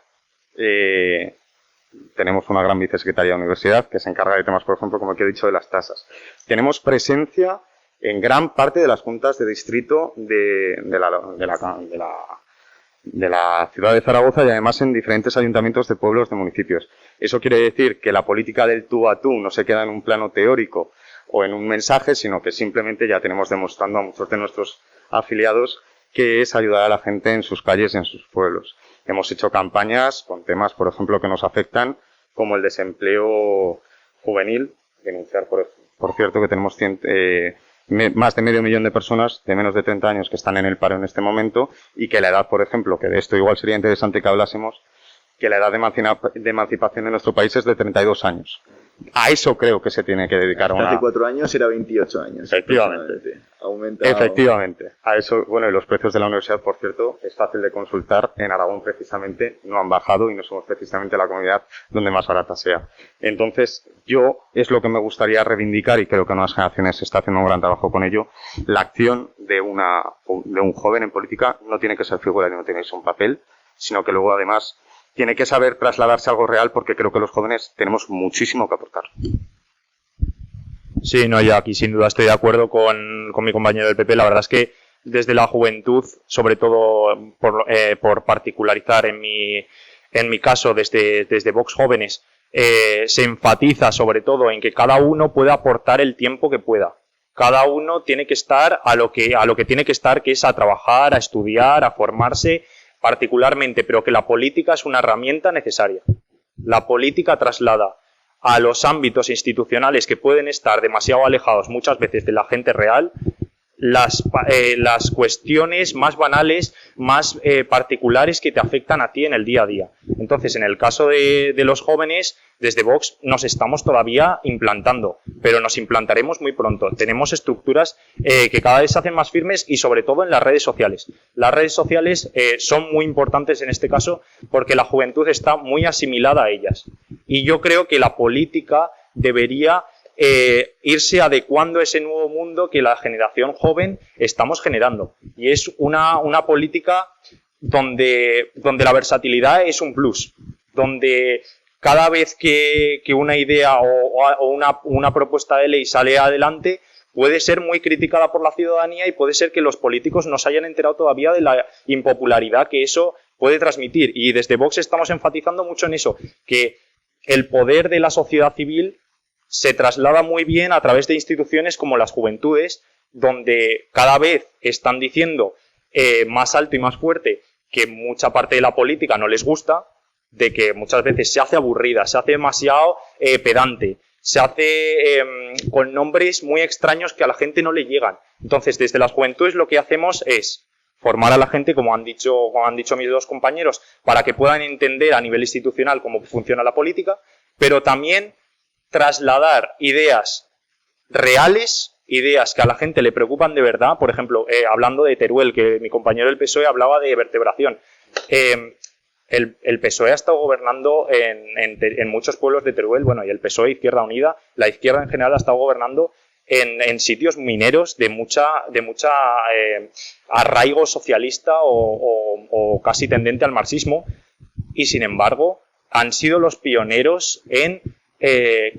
Tenemos una gran vicesecretaria de universidad que se encarga de temas, por ejemplo, como el que he dicho, de las tasas. Tenemos presencia en gran parte de las juntas de distrito de la ciudad de Zaragoza y además en diferentes ayuntamientos de pueblos, de municipios. Eso quiere decir que la política del tú a tú no se queda en un plano teórico o en un mensaje, sino que simplemente ya tenemos demostrando a muchos de nuestros afiliados que es ayudar a la gente en sus calles y en sus pueblos. Hemos hecho campañas con temas, por ejemplo, que nos afectan, como el desempleo juvenil. Denunciar, por cierto, que tenemos más de 500.000 de personas de menos de 30 años que están en el paro en este momento, y que la edad, por ejemplo, que de esto igual sería interesante que hablásemos, que la edad de emancipación en nuestro país es de 32 años. A eso creo que se tiene que dedicar Hace 4 años era 28 años. Efectivamente. Aumentado. Efectivamente. A eso, bueno, y los precios de la universidad, por cierto, es fácil de consultar. En Aragón, precisamente, no han bajado y no somos precisamente la comunidad donde más barata sea. Entonces, es lo que me gustaría reivindicar, y creo que Nuevas Generaciones está haciendo un gran trabajo con ello. La acción de un joven en política no tiene que ser figura, no tiene que ser un papel, sino que luego, además, tiene que saber trasladarse a algo real, porque creo que los jóvenes tenemos muchísimo que aportar. Sí, no, yo aquí sin duda estoy de acuerdo con mi compañero del PP. La verdad es que desde la juventud, sobre todo por particularizar en mi caso desde Vox Jóvenes, se enfatiza sobre todo en que cada uno puede aportar el tiempo que pueda. Cada uno tiene que estar a lo que tiene que estar, que es a trabajar, a estudiar, a formarse particularmente, pero que la política es una herramienta necesaria. La política traslada a los ámbitos institucionales que pueden estar demasiado alejados muchas veces de la gente real las cuestiones más banales, más particulares que te afectan a ti en el día a día. Entonces, en el caso de los jóvenes, desde Vox nos estamos todavía implantando, pero nos implantaremos muy pronto. Tenemos estructuras que cada vez se hacen más firmes, y sobre todo en las redes sociales. Las redes sociales son muy importantes en este caso porque la juventud está muy asimilada a ellas. Y yo creo que la política debería irse adecuando a ese nuevo mundo que la generación joven estamos generando. Y es una política donde la versatilidad es un plus, donde cada vez que una idea o una propuesta de ley sale adelante, puede ser muy criticada por la ciudadanía y puede ser que los políticos no se hayan enterado todavía de la impopularidad que eso puede transmitir. Y desde Vox estamos enfatizando mucho en eso, que el poder de la sociedad civil se traslada muy bien a través de instituciones como las juventudes, donde cada vez están diciendo más alto y más fuerte que mucha parte de la política no les gusta, de que muchas veces se hace aburrida, se hace demasiado pedante, se hace con nombres muy extraños que a la gente no le llegan. Entonces, desde las juventudes lo que hacemos es formar a la gente, como han dicho mis dos compañeros, para que puedan entender a nivel institucional cómo funciona la política, pero también trasladar ideas reales, ideas que a la gente le preocupan de verdad. Por ejemplo, hablando de Teruel, que mi compañero del PSOE hablaba de vertebración. El PSOE ha estado gobernando en muchos pueblos de Teruel, bueno, y el PSOE, Izquierda Unida, la izquierda en general ha estado gobernando en sitios mineros de mucha arraigo socialista o casi tendente al marxismo, y sin embargo han sido los pioneros en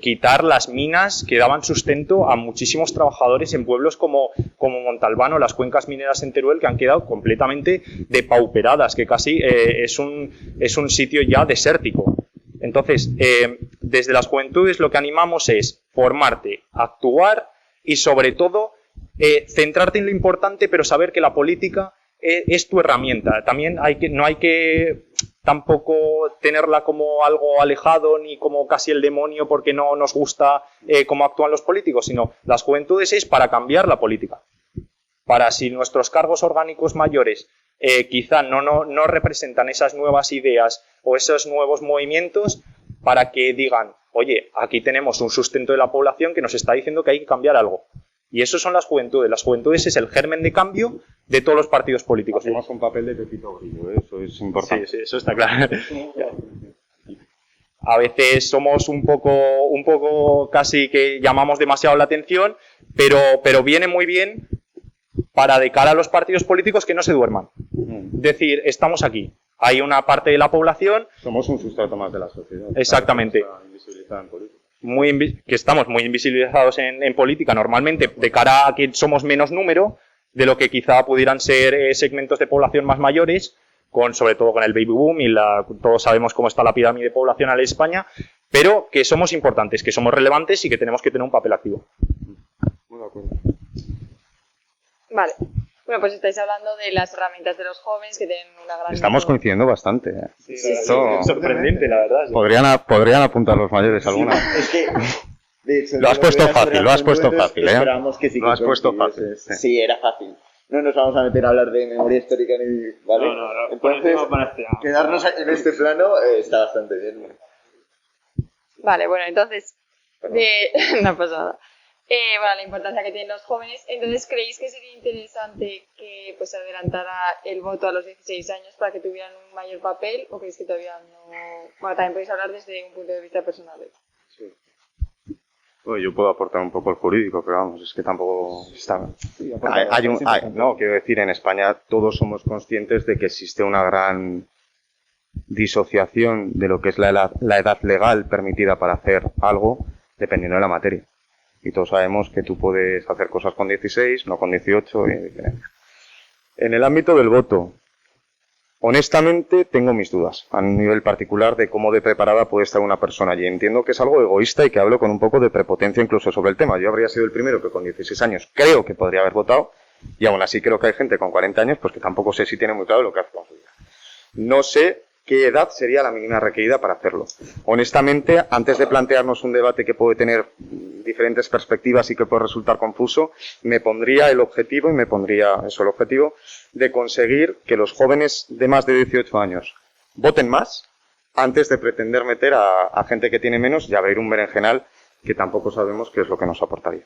quitar las minas que daban sustento a muchísimos trabajadores en pueblos como Montalbán, las cuencas mineras en Teruel, que han quedado completamente depauperadas, que casi es un sitio ya desértico. Entonces, desde las juventudes lo que animamos es formarte, actuar y sobre todo centrarte en lo importante, pero saber que la política es tu herramienta. También no hay que tampoco tenerla como algo alejado ni como casi el demonio porque no nos gusta cómo actúan los políticos, sino las juventudes es para cambiar la política. Para si nuestros cargos orgánicos mayores quizá no representan esas nuevas ideas o esos nuevos movimientos, para que digan, oye, aquí tenemos un sustento de la población que nos está diciendo que hay que cambiar algo. Y eso son las juventudes. Las juventudes es el germen de cambio de todos los partidos políticos. Hacemos un papel de Pepito Grillo, eso es importante. Sí, eso está claro. A veces somos un poco casi que llamamos demasiado la atención, pero viene muy bien para de cara a los partidos políticos que no se duerman. Decir, estamos aquí. Hay una parte de la población... Somos un sustrato más de la sociedad. Exactamente. Que estamos muy invisibilizados en política normalmente de cara a que somos menos número de lo que quizá pudieran ser segmentos de población más mayores, sobre todo con el baby boom y todos sabemos cómo está la pirámide poblacional en España, pero que somos importantes, que somos relevantes y que tenemos que tener un papel activo. Muy de acuerdo. Vale. Bueno, pues estáis hablando de las herramientas de los jóvenes que tienen una gran... Estamos coincidiendo bastante. Sí, es sorprendente, la verdad. Sí. Podrían apuntar los mayores alguna. Es que, de hecho, lo has puesto fácil, lo has puesto fácil, ¿eh? Esperábamos que sí, lo has puesto fácil. Sí, era fácil. No nos vamos a meter a hablar de memoria histórica ni... ¿vale? No. Entonces, quedarnos en este plano está bastante bien. Vale, bueno, entonces... No pasa nada. Bueno, la importancia que tienen los jóvenes. Entonces, ¿creéis que sería interesante que pues adelantara el voto a los 16 años para que tuvieran un mayor papel? ¿O creéis que todavía no...? Bueno, también podéis hablar desde un punto de vista personal. Sí. Bueno, yo puedo aportar un poco el jurídico, pero vamos, es que tampoco está... Sí, quiero decir, en España todos somos conscientes de que existe una gran disociación de lo que es la edad legal permitida para hacer algo, dependiendo de la materia. Y todos sabemos que tú puedes hacer cosas con 16, no con 18. En el ámbito del voto, honestamente tengo mis dudas a nivel particular de cómo de preparada puede estar una persona allí. Entiendo que es algo egoísta y que hablo con un poco de prepotencia incluso sobre el tema. Yo habría sido el primero que con 16 años creo que podría haber votado, y aún así creo que hay gente con 40 años pues que tampoco sé si tiene muy claro lo que hace con su vida. No sé qué edad sería la mínima requerida para hacerlo. Honestamente, antes de plantearnos un debate que puede tener diferentes perspectivas y que puede resultar confuso, me pondría el objetivo de conseguir que los jóvenes de más de 18 años voten más antes de pretender meter a gente que tiene menos y abrir un berenjenal que tampoco sabemos qué es lo que nos aportaría.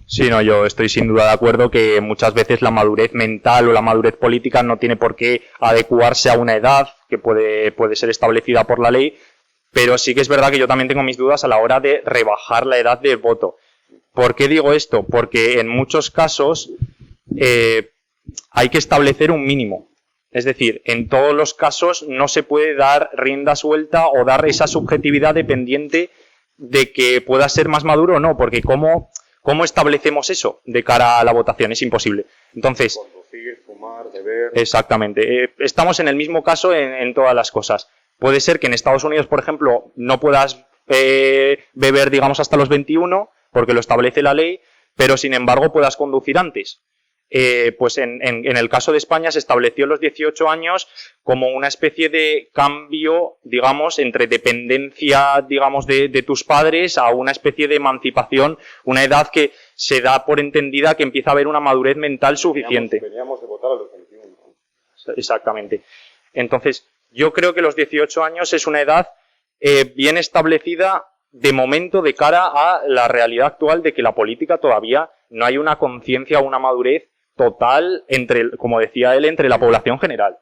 Sí, no, yo estoy sin duda de acuerdo que muchas veces la madurez mental o la madurez política no tiene por qué adecuarse a una edad que puede ser establecida por la ley, pero sí que es verdad que yo también tengo mis dudas a la hora de rebajar la edad de voto. ¿Por qué digo esto? Porque en muchos casos hay que establecer un mínimo. Es decir, en todos los casos no se puede dar rienda suelta o dar esa subjetividad dependiente de que pueda ser más maduro o no, porque ¿cómo establecemos eso de cara a la votación? Es imposible. Entonces, conducir, fumar, beber. Exactamente. Estamos en el mismo caso en todas las cosas. Puede ser que en Estados Unidos, por ejemplo, no puedas beber, digamos, hasta los 21, porque lo establece la ley, pero sin embargo puedas conducir antes. Pues en el caso de España se estableció los 18 años como una especie de cambio, digamos, entre dependencia, digamos, de tus padres a una especie de emancipación, una edad que se da por entendida que empieza a haber una madurez mental suficiente. Veníamos de votar a los 21. Exactamente. Entonces, yo creo que los 18 años es una edad bien establecida de momento de cara a la realidad actual de que la política todavía no hay una conciencia o una madurez total entre, como decía él, entre la población general.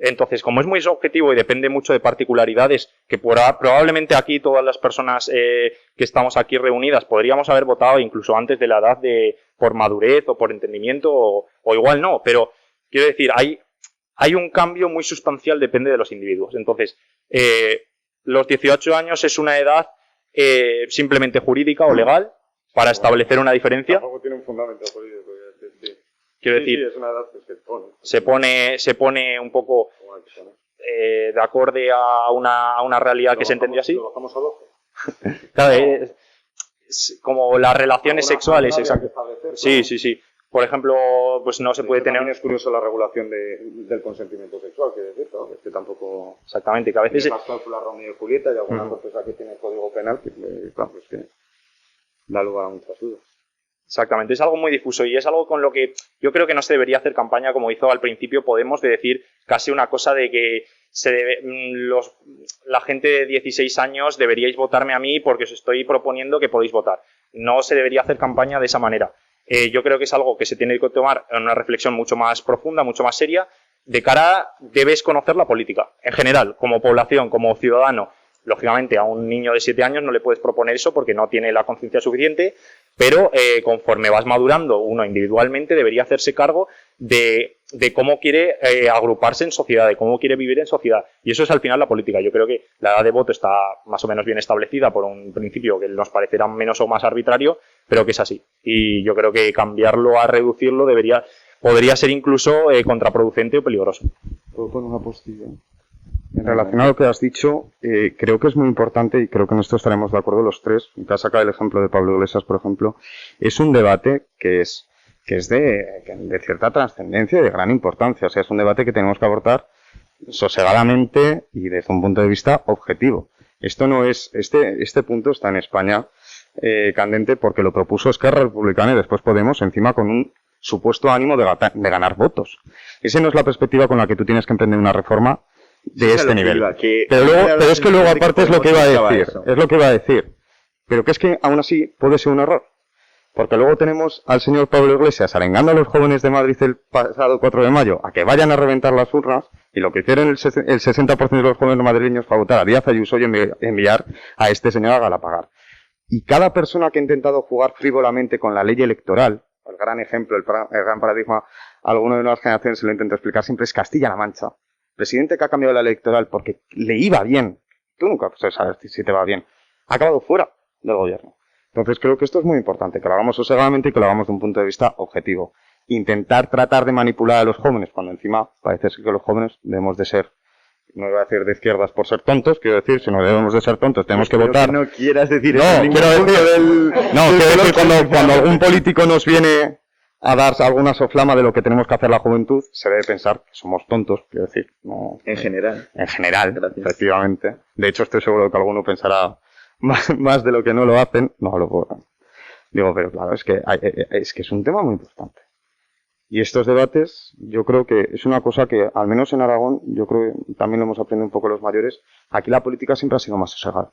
Entonces, como es muy subjetivo y depende mucho de particularidades, que probablemente aquí todas las personas que estamos aquí reunidas podríamos haber votado incluso antes de la edad por madurez o por entendimiento o igual no, pero quiero decir, hay un cambio muy sustancial, depende de los individuos. Entonces, los 18 años es una edad simplemente jurídica o legal para establecer una diferencia. Tampoco tiene un fundamento político. Quiero decir, sí, es una edad que se pone un poco de acorde a una realidad que se entendía así. ¿Lo bajamos a 12? Claro, como las relaciones sexuales, exacto. Sí. Por ejemplo, pues no se puede tener... También es curioso la regulación del consentimiento sexual, que decir, ¿no? Es que tampoco... Exactamente, que a veces... Las cláusulas Romeo y Julieta y alguna cosa que tiene el Código Penal, que, claro, es que da lugar a muchas dudas. Exactamente, es algo muy difuso y es algo con lo que yo creo que no se debería hacer campaña como hizo al principio Podemos, de decir casi una cosa de que la gente de 16 años deberíais votarme a mí porque os estoy proponiendo que podéis votar. No se debería hacer campaña de esa manera. Yo creo que es algo que se tiene que tomar en una reflexión mucho más profunda, mucho más seria. De cara, debes conocer la política, en general, como población, como ciudadano. Lógicamente, a un niño de 7 años no le puedes proponer eso porque no tiene la conciencia suficiente, pero conforme vas madurando, uno individualmente debería hacerse cargo de cómo quiere agruparse en sociedad, de cómo quiere vivir en sociedad. Y eso es al final la política. Yo creo que la edad de voto está más o menos bien establecida por un principio que nos parecerá menos o más arbitrario, pero que es así. Y yo creo que cambiarlo a reducirlo podría ser incluso contraproducente o peligroso. ¿Puedo poner una postilla? En relación a lo que has dicho, creo que es muy importante, y creo que en esto estaremos de acuerdo los tres, y te has sacado el ejemplo de Pablo Iglesias, por ejemplo, es un debate que es de cierta trascendencia y de gran importancia. O sea, es un debate que tenemos que abordar sosegadamente y desde un punto de vista objetivo. Esto no es, este punto está en España candente porque lo propuso Esquerra Republicana y después Podemos, encima con un supuesto ánimo de ganar votos. Esa no es la perspectiva con la que tú tienes que emprender una reforma de este nivel. Pero es que luego aparte es lo que iba a decir. Pero que es que aún así puede ser un error. Porque luego tenemos al señor Pablo Iglesias arengando a los jóvenes de Madrid el pasado 4 de mayo a que vayan a reventar las urnas, y lo que hicieron el 60% de los jóvenes madrileños fue votar a Díaz Ayuso y enviar a este señor a Galapagar. Y cada persona que ha intentado jugar frívolamente con la ley electoral, el gran ejemplo, el gran paradigma, a alguno de nuevas generaciones se lo intento explicar siempre, es Castilla-La Mancha. Presidente que ha cambiado la ley electoral porque le iba bien, tú nunca puedes saber si te va bien, ha acabado fuera del gobierno. Entonces creo que esto es muy importante, que lo hagamos sosegadamente y que lo hagamos de un punto de vista objetivo. Intentar tratar de manipular a los jóvenes, cuando encima parece ser que los jóvenes debemos de ser, no iba a decir de izquierdas por ser tontos, quiero decir, si no debemos de ser tontos, tenemos que votar. Que no quieras decir eso. Quiero decir cuando algún político nos viene a dar alguna soflama de lo que tenemos que hacer la juventud, se debe pensar que somos tontos, quiero decir, no. En general. En general, gracias. Efectivamente. De hecho, estoy seguro de que alguno pensará más de lo que no lo hacen. No lo puedo. Digo, pero claro, es que es un tema muy importante. Y estos debates, yo creo que es una cosa que, al menos en Aragón, yo creo que también lo hemos aprendido un poco los mayores, aquí la política siempre ha sido más sosegada.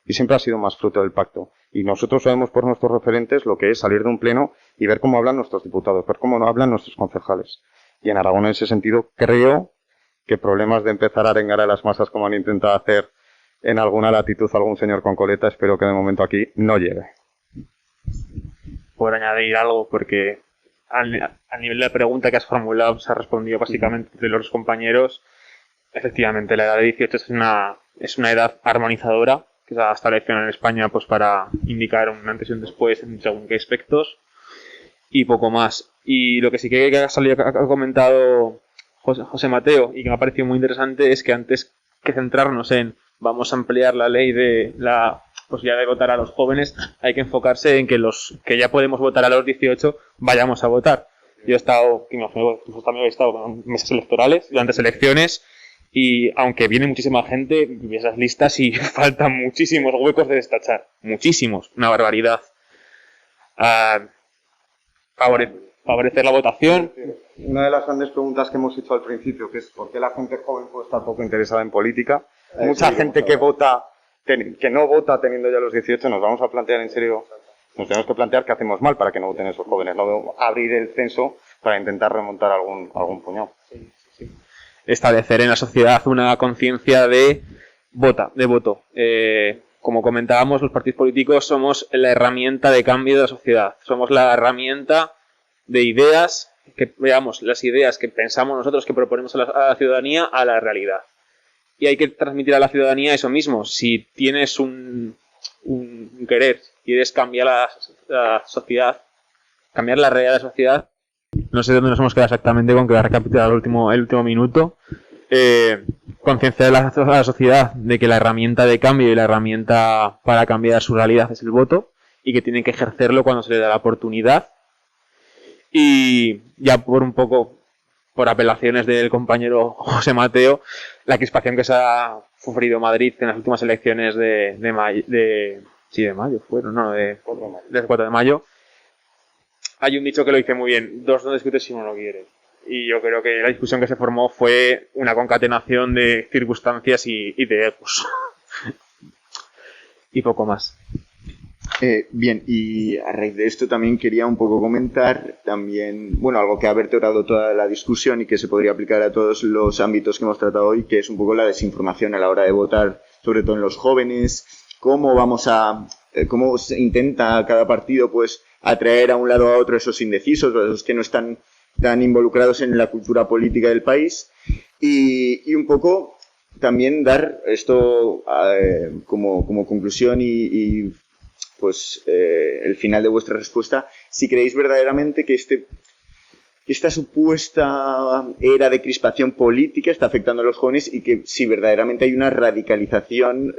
Y siempre ha sido más fruto del pacto. Y nosotros sabemos por nuestros referentes lo que es salir de un pleno y ver cómo hablan nuestros diputados, ver cómo hablan nuestros concejales. Y en Aragón, en ese sentido, creo que problemas de empezar a arengar a las masas como han intentado hacer en alguna latitud algún señor con coleta, espero que de momento aquí no llegue. Por añadir algo, porque a nivel de la pregunta que has formulado se ha respondido básicamente de los compañeros. Efectivamente, la edad de 18 es una edad armonizadora que se ha seleccionado en España pues para indicar un antes y un después en según qué aspectos, y poco más. Y lo que sí que ha comentado José Mateo y que me ha parecido muy interesante es que antes que centrarnos en vamos a ampliar la ley de la posibilidad de votar a los jóvenes, hay que enfocarse en que los que ya podemos votar a los 18 vayamos a votar. Yo he estado, imagino que tú también habéis estado en mesas electorales durante elecciones, y aunque viene muchísima gente, ves esas listas y faltan muchísimos huecos de destachar. Muchísimos, una barbaridad. Favorecer la votación. Una de las grandes preguntas que hemos hecho al principio, que es ¿por qué la gente joven puede estar poco interesada en política? Mucha gente que vota, que no vota teniendo ya los 18, nos vamos a plantear en serio, nos tenemos que plantear qué hacemos mal para que no voten esos jóvenes, no abrir el censo para intentar remontar algún puñado. Establecer en la sociedad una conciencia de voto. Como comentábamos, los partidos políticos somos la herramienta de cambio de la sociedad. Somos la herramienta de ideas, que veamos las ideas que pensamos nosotros, que proponemos a la ciudadanía, a la realidad. Y hay que transmitir a la ciudadanía eso mismo. Si tienes un querer, quieres cambiar la sociedad, cambiar la realidad de la sociedad. No sé dónde nos hemos quedado exactamente con que voy a recapitular el último minuto. Concienciar a la sociedad de que la herramienta de cambio y la herramienta para cambiar su realidad es el voto, y que tienen que ejercerlo cuando se les da la oportunidad. Y ya por apelaciones del compañero José Mateo, la crispación que se ha sufrido Madrid en las últimas elecciones del 4 de mayo. Hay un dicho que lo dice muy bien: dos no discuten si uno no quiere. Y yo creo que la discusión que se formó fue una concatenación de circunstancias y de egos. Y poco más. Bien, y a raíz de esto también quería un poco comentar también, algo que ha vertebrado toda la discusión y que se podría aplicar a todos los ámbitos que hemos tratado hoy, que es un poco la desinformación a la hora de votar, sobre todo en los jóvenes, cómo se intenta cada partido pues atraer a un lado a otro esos indecisos, o esos que no están tan involucrados en la cultura política del país, y un poco también dar esto como conclusión y pues el final de vuestra respuesta, si creéis verdaderamente que esta supuesta era de crispación política está afectando a los jóvenes, y que si verdaderamente hay una radicalización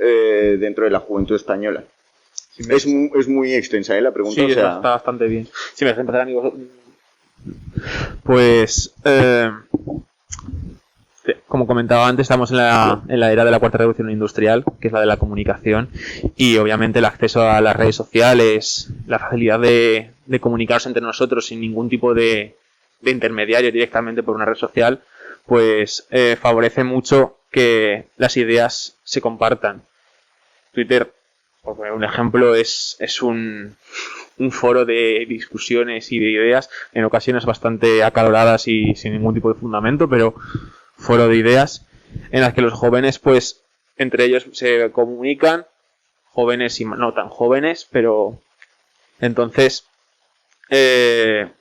dentro de la juventud española. Es muy extensa, la pregunta. Sí, está bastante bien. Si me dejáis empezar, amigos. Pues, como comentaba antes, estamos en la era de la cuarta revolución industrial, que es la de la comunicación, y obviamente el acceso a las redes sociales, la facilidad de comunicarse entre nosotros sin ningún tipo de intermediario directamente por una red social, pues favorece mucho que las ideas se compartan. Twitter, por poner un ejemplo, es un foro de discusiones y de ideas, en ocasiones bastante acaloradas y sin ningún tipo de fundamento, pero foro de ideas en las que los jóvenes, pues, entre ellos se comunican, jóvenes y no tan jóvenes, pero entonces la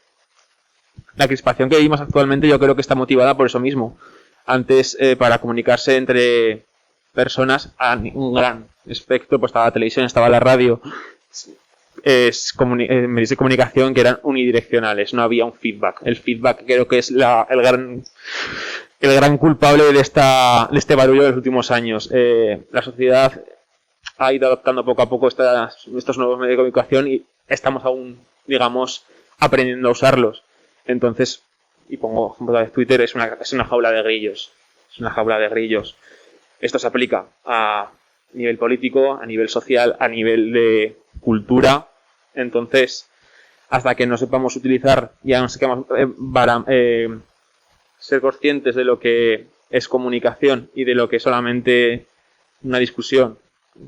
crispación que vivimos actualmente yo creo que está motivada por eso mismo. Antes, para comunicarse entre personas a un gran espectro, pues estaba la televisión, estaba la radio, medios de comunicación que eran unidireccionales, no había un feedback. El feedback creo que es el gran culpable de este barullo de los últimos años. La sociedad ha ido adoptando poco a poco estos nuevos medios de comunicación y estamos aún, digamos, aprendiendo a usarlos. Entonces, y pongo ejemplo de Twitter, es una jaula de grillos. Es una jaula de grillos. Esto se aplica a nivel político, a nivel social, a nivel de cultura. Entonces, hasta que no sepamos utilizar, ya no sepamos ser conscientes de lo que es comunicación y de lo que es solamente una discusión,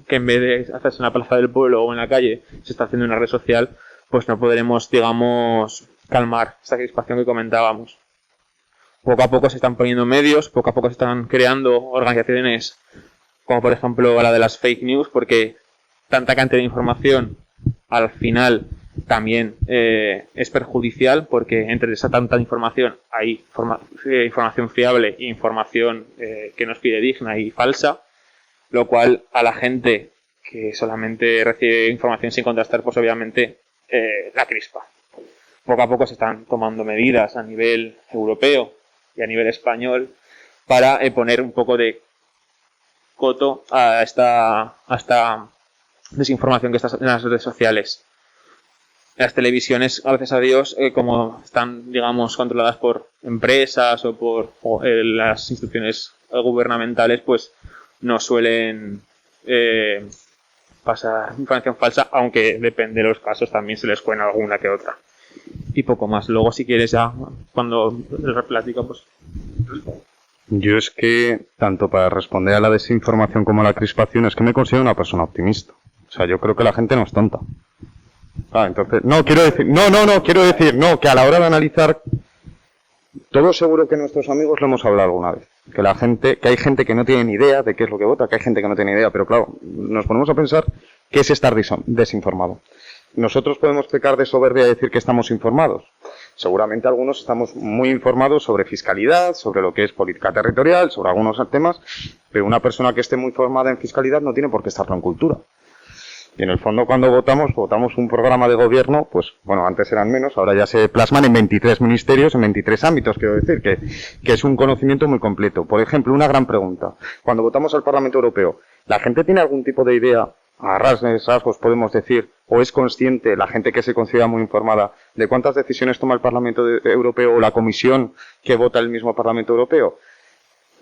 que en vez de hacerse en la plaza del pueblo o en la calle, se está haciendo en una red social, pues no podremos, digamos, calmar esta crispación que comentábamos. Poco a poco se están poniendo medios, poco a poco se están creando organizaciones como por ejemplo la de las fake news, porque tanta cantidad de información al final también es perjudicial, porque entre esa tanta información hay información fiable e información que no es fidedigna y falsa, lo cual a la gente que solamente recibe información sin contrastar, pues obviamente la crispa. Poco a poco se están tomando medidas a nivel europeo y a nivel español para poner un poco de coto a esta desinformación que está en las redes sociales. Las televisiones, gracias a Dios, como están, digamos, controladas por empresas o por las instituciones gubernamentales, pues no suelen pasar información falsa, aunque depende de los casos, también se les cuela alguna que otra. Y poco más. Luego, si quieres, ya cuando les platico, pues... Yo es que, tanto para responder a la desinformación como a la crispación, es que me considero una persona optimista. O sea, yo creo que la gente no es tonta. Entonces, quiero decir, que a la hora de analizar, todo seguro que nuestros amigos lo hemos hablado alguna vez. Que hay gente que no tiene ni idea de qué es lo que vota, que hay gente que no tiene idea, pero claro, nos ponemos a pensar qué es estar desinformado. Nosotros podemos pecar de soberbia y decir que estamos informados. Seguramente algunos estamos muy informados sobre fiscalidad, sobre lo que es política territorial, sobre algunos temas, pero una persona que esté muy formada en fiscalidad no tiene por qué estarlo en cultura. Y en el fondo, cuando votamos un programa de gobierno, pues bueno, antes eran menos, ahora ya se plasman en 23 ministerios, en 23 ámbitos, quiero decir, que es un conocimiento muy completo. Por ejemplo, una gran pregunta. Cuando votamos al Parlamento Europeo, ¿la gente tiene algún tipo de idea, a rasgos podemos decir, o es consciente, la gente que se considera muy informada, de cuántas decisiones toma el Parlamento Europeo o la Comisión que vota el mismo Parlamento Europeo?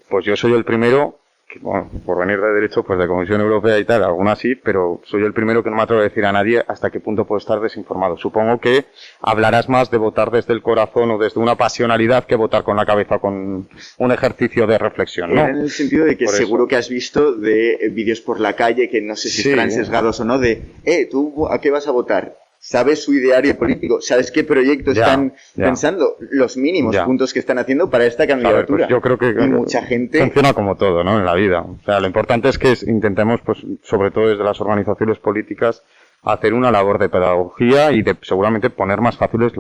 Pues yo soy el primero... Bueno, por venir de derecho, pues de Comisión Europea y tal, algunas sí, pero soy el primero que no me atrevo a decir a nadie hasta qué punto puedo estar desinformado. Supongo que hablarás más de votar desde el corazón o desde una pasionalidad que votar con la cabeza, con un ejercicio de reflexión, ¿no? En el sentido de que Por seguro eso. que has visto de vídeos por la calle que no sé si estarán sesgados o no, de, ¿tú a qué vas a votar? ¿Sabes su ideario político? ¿Sabes qué proyecto están pensando? Los mínimos puntos que están haciendo para esta candidatura. Pues yo creo que y mucha gente funciona como todo, ¿no? En la vida. O sea, lo importante es que intentemos, pues, sobre todo desde las organizaciones políticas, hacer una labor de pedagogía y de seguramente poner más fáciles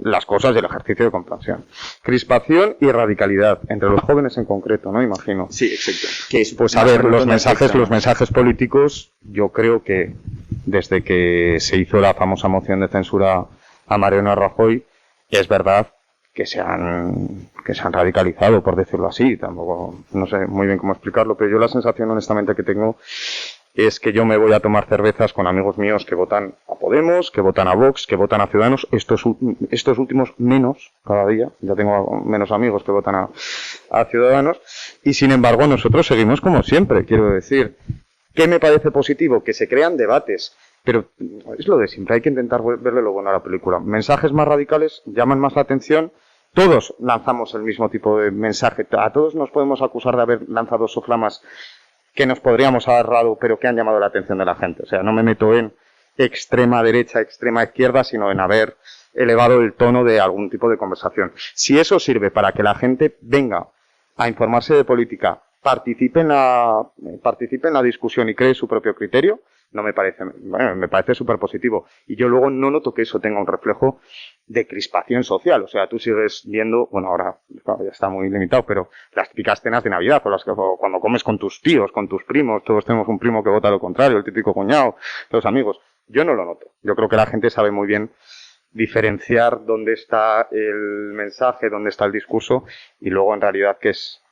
las cosas y el ejercicio de comprensión. Crispación y radicalidad, entre los jóvenes en concreto, ¿no? Imagino. Sí, exacto. Que es Pues a ver, los mensajes políticos, yo creo que desde que se hizo la famosa moción de censura a Mariano Rajoy, es verdad que se han radicalizado, por decirlo así. Tampoco, no sé muy bien cómo explicarlo, pero yo la sensación honestamente que tengo es que yo me voy a tomar cervezas con amigos míos que votan a Podemos, que votan a Vox, que votan a Ciudadanos, estos últimos menos cada día, ya tengo menos amigos que votan a Ciudadanos, y sin embargo nosotros seguimos como siempre, quiero decir. ¿Qué me parece positivo? Que se crean debates, pero es lo de siempre, hay que intentar verle lo bueno a la película. Mensajes más radicales llaman más la atención. Todos lanzamos el mismo tipo de mensaje, a todos nos podemos acusar de haber lanzado soflamas que nos podríamos haber dado, pero que han llamado la atención de la gente. O sea, no me meto en extrema derecha, extrema izquierda, sino en haber elevado el tono de algún tipo de conversación. Si eso sirve para que la gente venga a informarse de política, participe en la discusión y cree su propio criterio, me parece súper positivo. Y yo luego no noto que eso tenga un reflejo de crispación social. O sea, tú sigues viendo, bueno, ahora ya está muy limitado, pero las típicas cenas de Navidad, o cuando comes con tus tíos, con tus primos, todos tenemos un primo que vota lo contrario, el típico cuñado, los amigos. Yo no lo noto. Yo creo que la gente sabe muy bien diferenciar dónde está el mensaje, dónde está el discurso, y luego en realidad qué es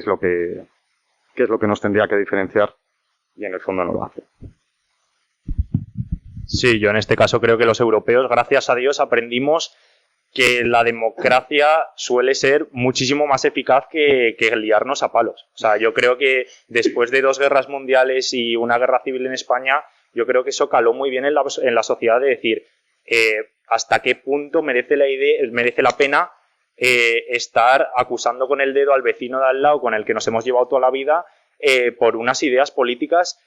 lo que nos tendría que diferenciar, y en el fondo no lo hace. Sí, yo en este caso creo que los europeos, gracias a Dios, aprendimos que la democracia suele ser muchísimo más eficaz que liarnos a palos. O sea, yo creo que después de 2 guerras mundiales y una guerra civil en España, yo creo que eso caló muy bien en la sociedad de decir hasta qué punto merece la pena estar acusando con el dedo al vecino de al lado con el que nos hemos llevado toda la vida por unas ideas políticas,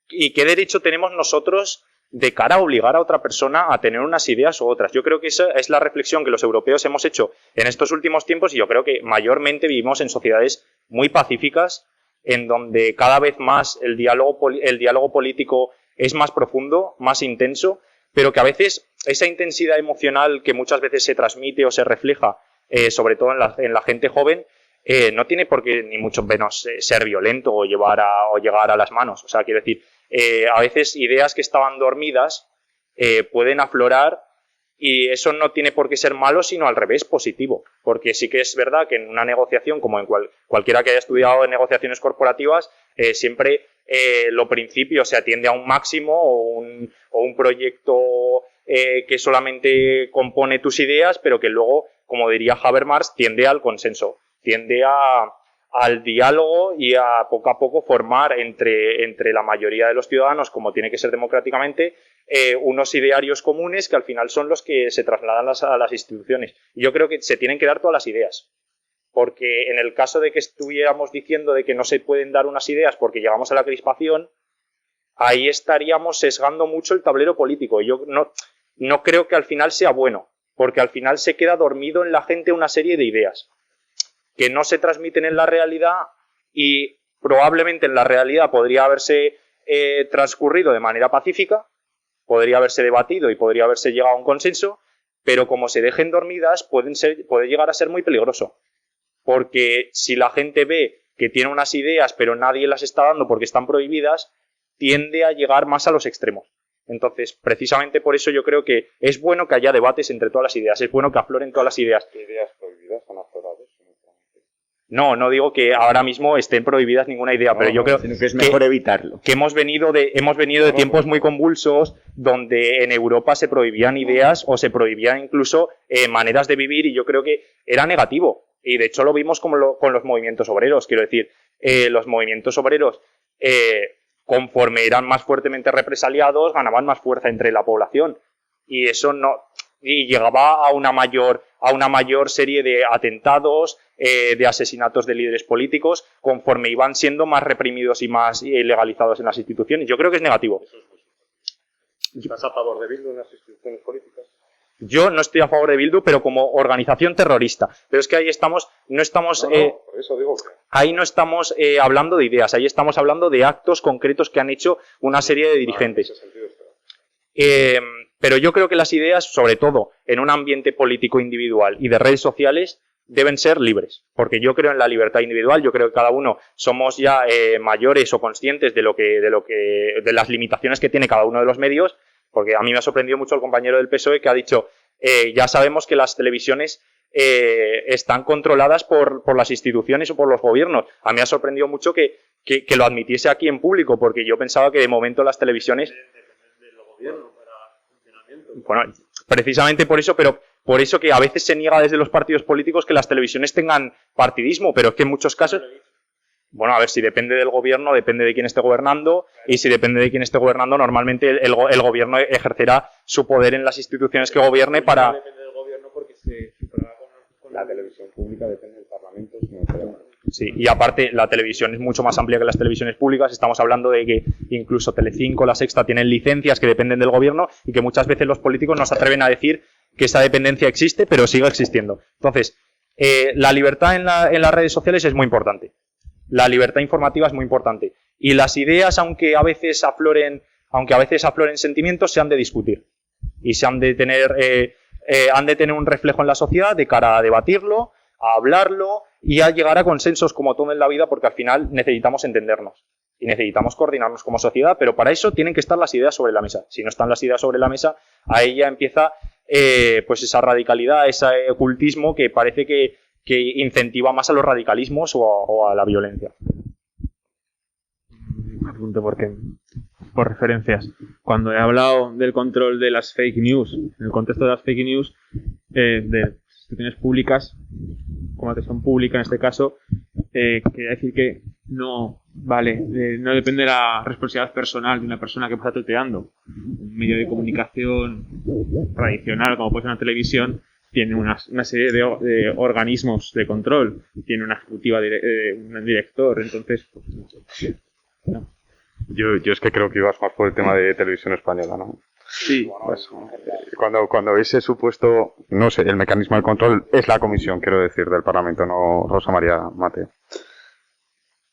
y qué derecho tenemos nosotros de cara a obligar a otra persona a tener unas ideas u otras. Yo creo que esa es la reflexión que los europeos hemos hecho en estos últimos tiempos, y yo creo que mayormente vivimos en sociedades muy pacíficas, en donde cada vez más el diálogo político es más profundo, más intenso, pero que a veces esa intensidad emocional que muchas veces se transmite o se refleja, sobre todo en la gente joven, no tiene por qué ni mucho menos ser violento o llegar a las manos. O sea, quiero decir, a veces ideas que estaban dormidas pueden aflorar, y eso no tiene por qué ser malo, sino al revés, positivo. Porque sí que es verdad que en una negociación, como en cualquiera que haya estudiado en negociaciones corporativas, siempre lo principio se atiende a un máximo o un proyecto que solamente compone tus ideas, pero que luego, como diría Habermas, tiende al consenso, tiende al diálogo y a poco formar entre la mayoría de los ciudadanos, como tiene que ser democráticamente, unos idearios comunes que al final son los que se trasladan a las instituciones. Y yo creo que se tienen que dar todas las ideas, porque en el caso de que estuviéramos diciendo de que no se pueden dar unas ideas porque llegamos a la crispación, ahí estaríamos sesgando mucho el tablero político. Y yo no creo que al final sea bueno, porque al final se queda dormido en la gente una serie de ideas que no se transmiten en la realidad, y probablemente en la realidad podría haberse transcurrido de manera pacífica, podría haberse debatido y podría haberse llegado a un consenso, pero como se dejen dormidas puede llegar a ser muy peligroso, porque si la gente ve que tiene unas ideas pero nadie las está dando porque están prohibidas, tiende a llegar más a los extremos. Entonces, precisamente por eso yo creo que es bueno que haya debates entre todas las ideas, es bueno que afloren todas las ideas. ¿Qué ideas prohibidas han aflorado? No digo que ahora mismo estén prohibidas ninguna idea, pero yo creo que es mejor evitarlo. Que hemos venido de tiempos muy convulsos, donde en Europa se prohibían ideas o se prohibían incluso maneras de vivir, y yo creo que era negativo. Y de hecho lo vimos con los movimientos obreros. Quiero decir, los movimientos obreros, conforme eran más fuertemente represaliados, ganaban más fuerza entre la población. Y eso y llegaba a una mayor serie de atentados, de asesinatos de líderes políticos, conforme iban siendo más reprimidos y más legalizados en las instituciones. Yo creo que es negativo. ¿Estás a favor de Bildu en las instituciones políticas? Yo no estoy a favor de Bildu, pero como organización terrorista. Pero es que ahí no estamos por eso digo que... ahí no estamos hablando de ideas, ahí estamos hablando de actos concretos que han hecho una serie de dirigentes. En ese sentido está. Pero yo creo que las ideas, sobre todo en un ambiente político individual y de redes sociales, deben ser libres, porque yo creo en la libertad individual. Yo creo que cada uno somos ya mayores o conscientes de las limitaciones que tiene cada uno de los medios, porque a mí me ha sorprendido mucho el compañero del PSOE que ha dicho, ya sabemos que las televisiones están controladas por las instituciones o por los gobiernos. A mí me ha sorprendido mucho que lo admitiese aquí en público, porque yo pensaba que de momento las televisiones... Bueno, precisamente por eso, pero por eso que a veces se niega desde los partidos políticos que las televisiones tengan partidismo, pero es que en muchos casos... Bueno, a ver, si depende del gobierno, depende de quién esté gobernando, y si depende de quién esté gobernando, normalmente el gobierno ejercerá su poder en las instituciones que gobierne para... Depende del gobierno porque se sufraga con la televisión pública, depende del Parlamento. Sí, y aparte la televisión es mucho más amplia que las televisiones públicas. Estamos hablando de que incluso Telecinco, La Sexta tienen licencias que dependen del gobierno, y que muchas veces los políticos no se atreven a decir que esa dependencia existe, pero sigue existiendo. Entonces, la libertad en las redes sociales es muy importante. La libertad informativa es muy importante. Y las ideas, aunque a veces afloren sentimientos, se han de discutir. Y se han de tener un reflejo en la sociedad de cara a debatirlo, a hablarlo y a llegar a consensos, como todo en la vida, porque al final necesitamos entendernos y necesitamos coordinarnos como sociedad, pero para eso tienen que estar las ideas sobre la mesa. Si no están las ideas sobre la mesa, ahí ya empieza pues esa radicalidad, ese ocultismo que parece que incentiva más a los radicalismos o a la violencia. Apunto por referencias. Cuando he hablado del control de las fake news, en el contexto de las fake news, de instituciones públicas, como atención pública en este caso, quería decir que no depende de la responsabilidad personal de una persona que pasa tuteando. Un medio de comunicación tradicional, como puede ser una televisión, tiene una serie de organismos de control, tiene una ejecutiva, un director, entonces... Pues, no. Yo es que creo que ibas más por el tema de televisión española, ¿no? Sí. Pues, cuando ese supuesto, no sé, el mecanismo de control es la comisión, quiero decir, del Parlamento, no Rosa María Mateo,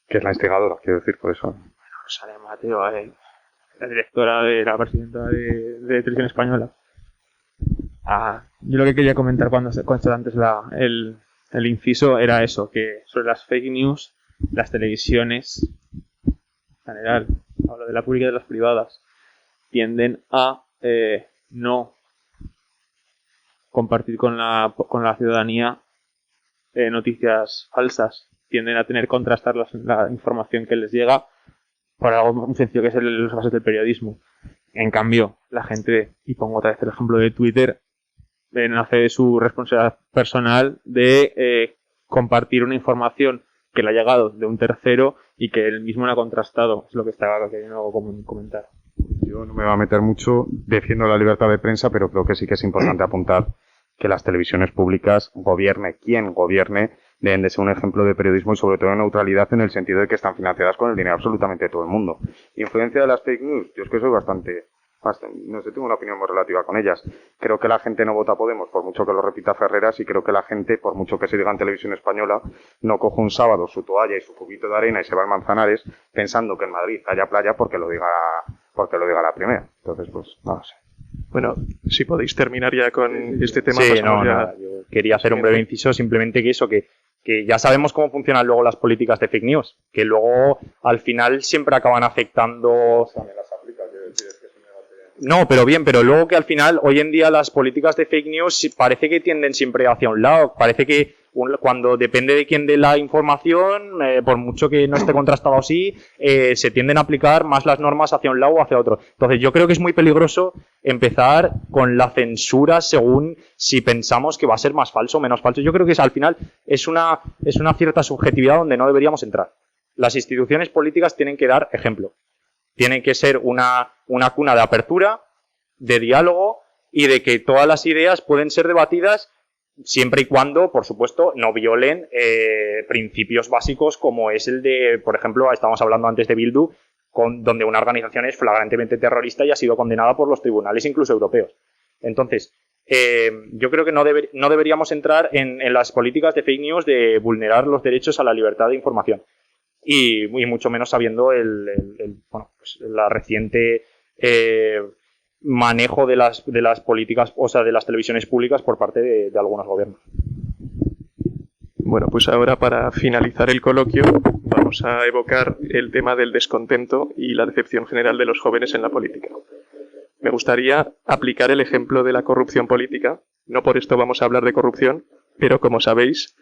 que es la instigadora, quiero decir, por eso. Rosa María Mateo, la directora la presidenta de Televisión Española. Yo lo que quería comentar cuando antes el inciso era eso, que sobre las fake news, las televisiones general, hablo de la pública y de las privadas, tienden a no compartir con la ciudadanía noticias falsas, tienden a tener contrastar la información que les llega por algo muy sencillo que es los bases del periodismo. En cambio, la gente, y pongo otra vez el ejemplo de Twitter, nace de su responsabilidad personal de compartir una información que le ha llegado de un tercero y que él mismo no ha contrastado. Es lo que estaba queriendo comentar. Yo no me voy a meter mucho, defiendo la libertad de prensa, pero creo que sí que es importante apuntar que las televisiones públicas, gobierne quien gobierne, deben de ser un ejemplo de periodismo y sobre todo de neutralidad en el sentido de que están financiadas con el dinero absolutamente de todo el mundo. Influencia de las fake news, yo es que soy bastante, no sé, tengo una opinión muy relativa con ellas. Creo que la gente no vota a Podemos por mucho que lo repita Ferreras y creo que la gente, por mucho que se diga en televisión española, no coge un sábado su toalla y su cubito de arena y se va al Manzanares pensando que en Madrid haya playa porque lo diga la primera. Entonces, pues, no lo sé. Bueno, si podéis terminar ya con este tema. Sí, yo quería hacer un breve inciso, simplemente que ya sabemos cómo funcionan luego las políticas de fake news, que luego al final siempre acaban afectando. No, pero luego que al final, hoy en día las políticas de fake news parece que tienden siempre hacia un lado, parece que cuando depende de quién dé la información, por mucho que no esté contrastado así, se tienden a aplicar más las normas hacia un lado o hacia otro. Entonces yo creo que es muy peligroso empezar con la censura según si pensamos que va a ser más falso o menos falso. Yo creo que al final es una cierta subjetividad donde no deberíamos entrar. Las instituciones políticas tienen que dar ejemplo. Tienen que ser una cuna de apertura, de diálogo y de que todas las ideas pueden ser debatidas siempre y cuando, por supuesto, no violen principios básicos como es el de, por ejemplo, estábamos hablando antes de Bildu, donde una organización es flagrantemente terrorista y ha sido condenada por los tribunales, incluso europeos. Entonces, yo creo que no deberíamos entrar en las políticas de fake news de vulnerar los derechos a la libertad de información. Y mucho menos sabiendo la reciente manejo de las políticas, o sea, de las televisiones públicas por parte de algunos gobiernos. Bueno, pues ahora para finalizar el coloquio vamos a evocar el tema del descontento y la decepción general de los jóvenes en la política. Me gustaría aplicar el ejemplo de la corrupción política. No por esto vamos a hablar de corrupción, pero como sabéis,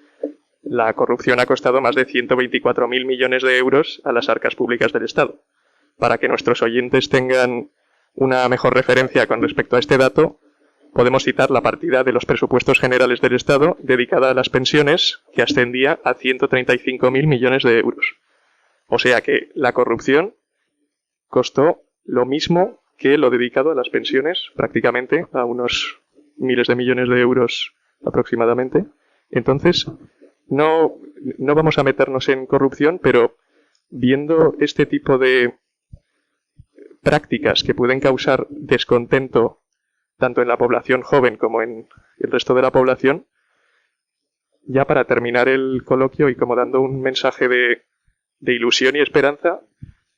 la corrupción ha costado más de 124.000 millones de euros a las arcas públicas del Estado. Para que nuestros oyentes tengan una mejor referencia con respecto a este dato, podemos citar la partida de los presupuestos generales del Estado dedicada a las pensiones, que ascendía a 135.000 millones de euros. O sea que la corrupción costó lo mismo que lo dedicado a las pensiones, prácticamente a unos miles de millones de euros aproximadamente. Entonces, no vamos a meternos en corrupción, pero viendo este tipo de prácticas que pueden causar descontento tanto en la población joven como en el resto de la población, ya para terminar el coloquio y como dando un mensaje de ilusión y esperanza,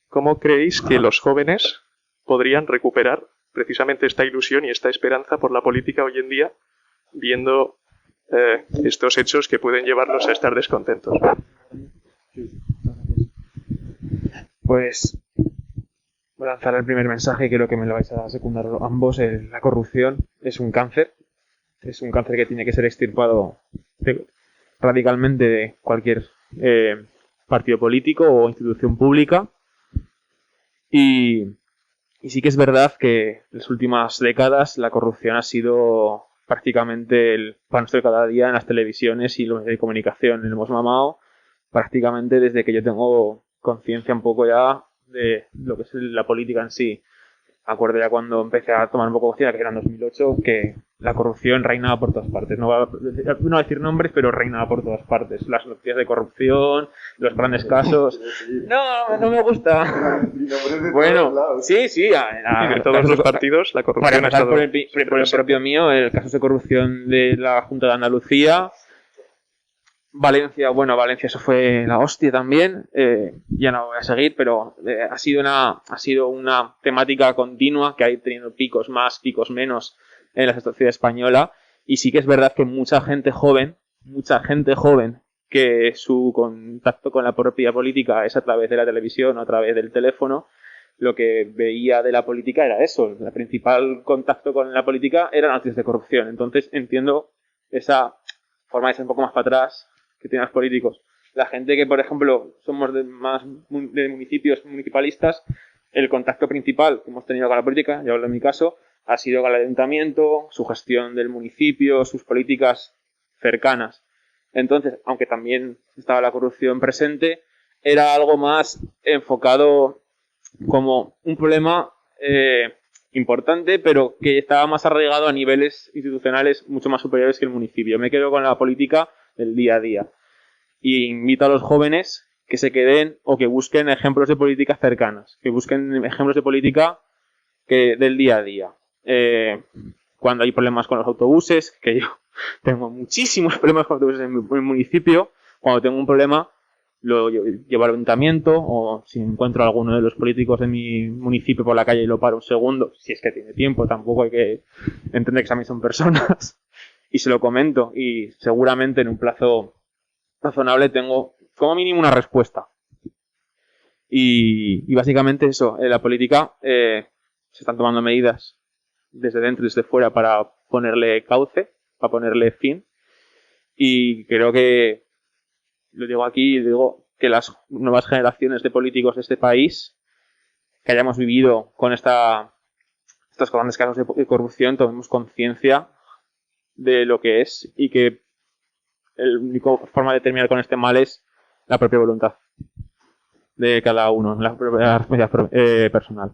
¿cómo creéis que los jóvenes podrían recuperar precisamente esta ilusión y esta esperanza por la política hoy en día, viendo estos hechos que pueden llevarlos a estar descontentos? Pues voy a lanzar el primer mensaje y creo que me lo vais a secundar ambos. La corrupción es un cáncer que tiene que ser extirpado radicalmente de cualquier partido político o institución pública. Y sí que es verdad que en las últimas décadas la corrupción ha sido prácticamente el pan nuestro de cada día en las televisiones y los medios de comunicación. Lo hemos mamado prácticamente desde que yo tengo conciencia un poco ya de lo que es la política en sí. Acuerdo ya cuando empecé a tomar un poco conciencia, que era en 2008, que la corrupción reinaba por todas partes. No voy a decir nombres, pero reinaba por todas partes. Las noticias de corrupción, los grandes casos. No me gusta. Bueno, sí. En todos los partidos la corrupción. Para empezar por el propio mío, el caso de corrupción de la Junta de Andalucía. Valencia, eso fue la hostia también. Ya no voy a seguir, pero ha sido una temática continua que ha ido teniendo picos más, picos menos en la sociedad española. Y sí que es verdad que mucha gente joven que su contacto con la propia política es a través de la televisión o a través del teléfono, lo que veía de la política era eso. El principal contacto con la política eran noticias de corrupción. Entonces entiendo esa forma de ser un poco más para atrás que tienen los políticos. La gente que, por ejemplo, somos de municipios municipalistas, el contacto principal que hemos tenido con la política, yo hablo en mi caso, ha sido con el ayuntamiento, su gestión del municipio, sus políticas cercanas. Entonces, aunque también estaba la corrupción presente, era algo más enfocado como un problema importante, pero que estaba más arraigado a niveles institucionales mucho más superiores que el municipio. Me quedo con la política del día a día. Y invito a los jóvenes que se queden o que busquen ejemplos de políticas cercanas, que busquen ejemplos de política del día a día. Cuando hay problemas con los autobuses, que yo tengo muchísimos problemas con autobuses en mi municipio, cuando tengo un problema lo llevo al ayuntamiento, o si encuentro a alguno de los políticos de mi municipio por la calle y lo paro un segundo, si es que tiene tiempo, tampoco hay que entender que también son personas, y se lo comento, y seguramente en un plazo razonable tengo como mínimo una respuesta. Y básicamente eso, en la política se están tomando medidas desde dentro y desde fuera para ponerle cauce, para ponerle fin, y creo que lo digo aquí y digo que las nuevas generaciones de políticos de este país que hayamos vivido con estos grandes casos de corrupción tomemos conciencia de lo que es y que la única forma de terminar con este mal es la propia voluntad de cada uno, la propia responsabilidad personal.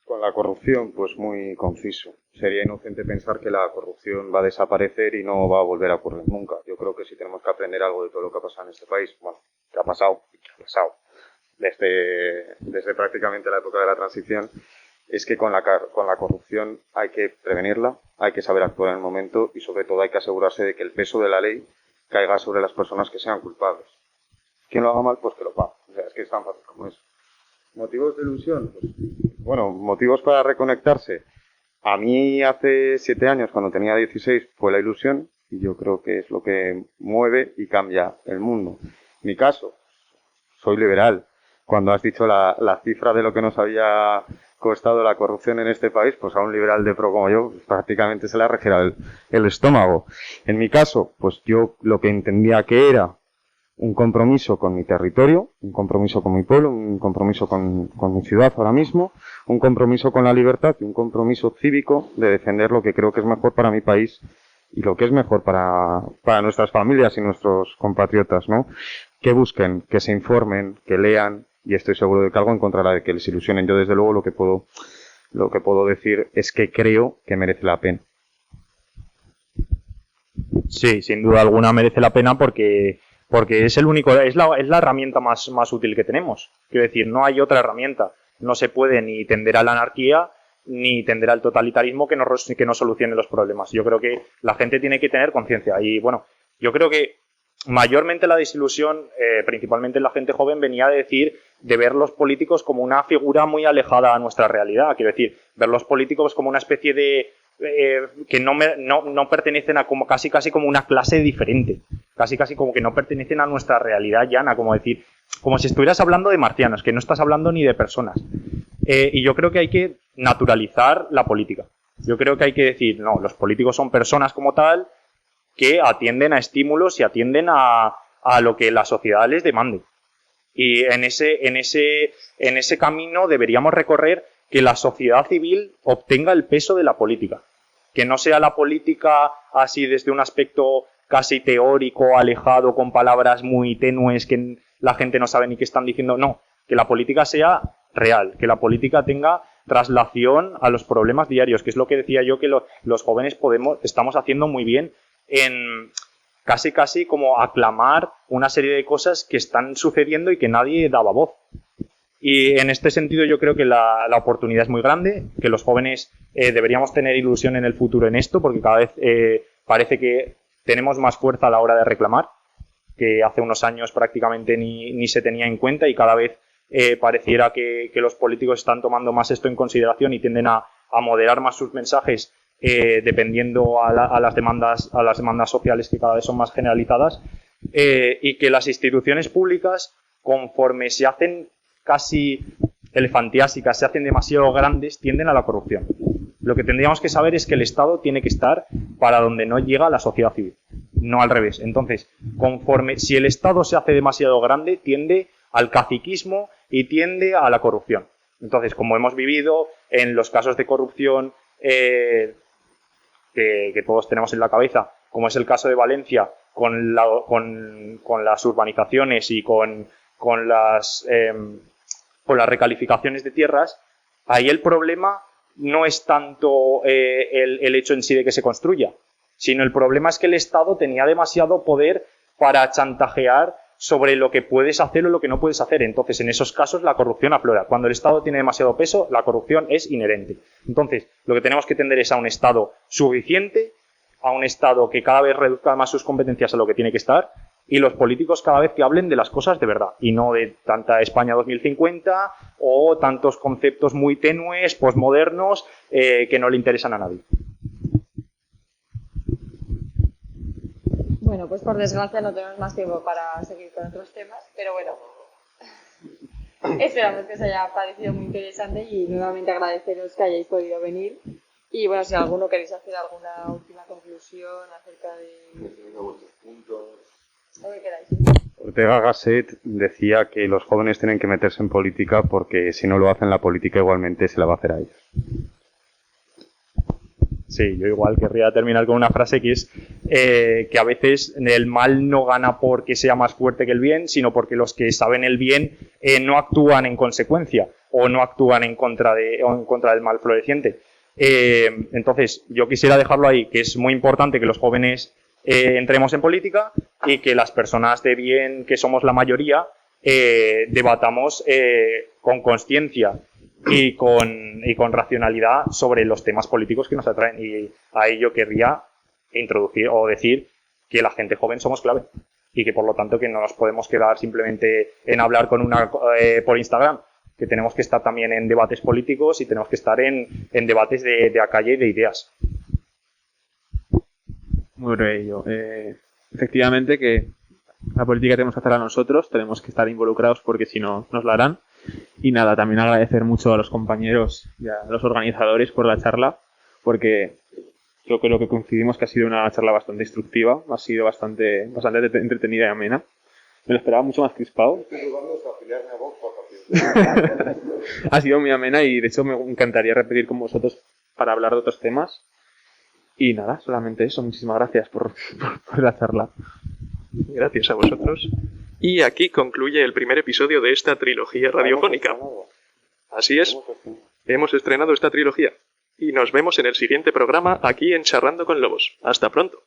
Con la corrupción, pues muy conciso. Sería inocente pensar que la corrupción va a desaparecer y no va a volver a ocurrir nunca. Yo creo que si tenemos que aprender algo de todo lo que ha pasado en este país, bueno, que ha pasado desde prácticamente la época de la transición, es que con la corrupción hay que prevenirla, hay que saber actuar en el momento y sobre todo hay que asegurarse de que el peso de la ley caiga sobre las personas que sean culpables. Quien lo haga mal, pues que lo pague. O sea, es que es tan fácil como eso. ¿Motivos de ilusión? Pues, bueno, motivos para reconectarse. A mí hace 7 años, cuando tenía 16, fue la ilusión y yo creo que es lo que mueve y cambia el mundo. En mi caso, soy liberal. Cuando has dicho la cifra de lo que nos había costado la corrupción en este país, pues a un liberal de pro como yo, pues prácticamente se le ha regirado el estómago. En mi caso, pues yo lo que entendía que era un compromiso con mi territorio, un compromiso con mi pueblo, un compromiso con mi ciudad ahora mismo, un compromiso con la libertad y un compromiso cívico de defender lo que creo que es mejor para mi país y lo que es mejor para nuestras familias y nuestros compatriotas, ¿no? Que busquen, que se informen, que lean, y estoy seguro de que algo encontrará de que les ilusionen. Yo desde luego lo que puedo decir es que creo que merece la pena. Sí, sin duda alguna merece la pena porque es la herramienta más útil que tenemos. Quiero decir, no hay otra herramienta. No se puede ni tender a la anarquía ni tender al totalitarismo que no solucione los problemas. Yo creo que la gente tiene que tener conciencia. Y bueno, yo creo que mayormente la desilusión, principalmente en la gente joven, venía de ver los políticos como una figura muy alejada a nuestra realidad. Quiero decir, ver los políticos como una especie de que no pertenecen a casi como una clase diferente, casi como que no pertenecen a nuestra realidad llana, como si estuvieras hablando de marcianos, que no estás hablando ni de personas. Y yo creo que hay que naturalizar la política. Yo creo que hay que decir, no, los políticos son personas como tal que atienden a estímulos y atienden a lo que la sociedad les demande. Y en ese camino deberíamos recorrer que la sociedad civil obtenga el peso de la política. Que no sea la política así desde un aspecto casi teórico, alejado, con palabras muy tenues que la gente no sabe ni qué están diciendo. No, que la política sea real, que la política tenga traslación a los problemas diarios, que es lo que decía yo que los jóvenes estamos haciendo muy bien en casi como aclamar una serie de cosas que están sucediendo y que nadie daba voz. Y en este sentido yo creo que la oportunidad es muy grande, que los jóvenes deberíamos tener ilusión en el futuro en esto, porque cada vez parece que tenemos más fuerza a la hora de reclamar, que hace unos años prácticamente ni se tenía en cuenta y cada vez pareciera que los políticos están tomando más esto en consideración y tienden a moderar más sus mensajes dependiendo a las demandas sociales que cada vez son más generalizadas, y que las instituciones públicas, conforme se hacen casi elefantiásicas, se hacen demasiado grandes, tienden a la corrupción. Lo que tendríamos que saber es que el Estado tiene que estar para donde no llega la sociedad civil, no al revés. Entonces, si el Estado se hace demasiado grande, tiende al caciquismo y tiende a la corrupción. Entonces, como hemos vivido en los casos de corrupción que todos tenemos en la cabeza, como es el caso de Valencia, con las urbanizaciones y con las recalificaciones de tierras, ahí el problema no es tanto el hecho en sí de que se construya, sino el problema es que el Estado tenía demasiado poder para chantajear sobre lo que puedes hacer o lo que no puedes hacer. Entonces, en esos casos, la corrupción aflora. Cuando el Estado tiene demasiado peso, la corrupción es inherente. Entonces, lo que tenemos que tender es a un Estado suficiente, a un Estado que cada vez reduzca más sus competencias a lo que tiene que estar, y los políticos cada vez que hablen de las cosas de verdad, y no de tanta España 2050 o tantos conceptos muy tenues, posmodernos, que no le interesan a nadie. Bueno, pues por desgracia no tenemos más tiempo para seguir con otros temas, pero bueno, esperamos que os haya parecido muy interesante y nuevamente agradeceros que hayáis podido venir. Y bueno, si alguno queréis hacer alguna última conclusión acerca de lo que queráis. Ortega Gasset decía que los jóvenes tienen que meterse en política porque si no lo hacen, la política igualmente se la va a hacer a ellos. Sí, yo igual querría terminar con una frase que es que a veces el mal no gana porque sea más fuerte que el bien, sino porque los que saben el bien no actúan en consecuencia o no actúan en contra del mal floreciente. Entonces, yo quisiera dejarlo ahí, que es muy importante que los jóvenes entremos en política y que las personas de bien, que somos la mayoría, debatamos con consciencia y con racionalidad sobre los temas políticos que nos atraen. Y ahí yo querría introducir o decir que la gente joven somos clave y que por lo tanto que no nos podemos quedar simplemente en hablar por Instagram, que tenemos que estar también en debates políticos y tenemos que estar en debates de a calle y de ideas. Muy bello. Efectivamente que la política tenemos que hacerla nosotros, tenemos que estar involucrados porque si no nos la harán. Y nada, también agradecer mucho a los compañeros y a los organizadores por la charla, porque yo creo que coincidimos que ha sido una charla bastante instructiva, ha sido bastante entretenida y amena. Me lo esperaba mucho más crispado. Estoy jugando a afiliarme a Vox por partido. Ha sido muy amena y de hecho me encantaría repetir con vosotros para hablar de otros temas. Y nada, solamente eso. Muchísimas gracias por la charla. Gracias a vosotros. Y aquí concluye el primer episodio de esta trilogía radiofónica. Así es, hemos estrenado esta trilogía. Y nos vemos en el siguiente programa aquí en Charrando con Lobos. Hasta pronto.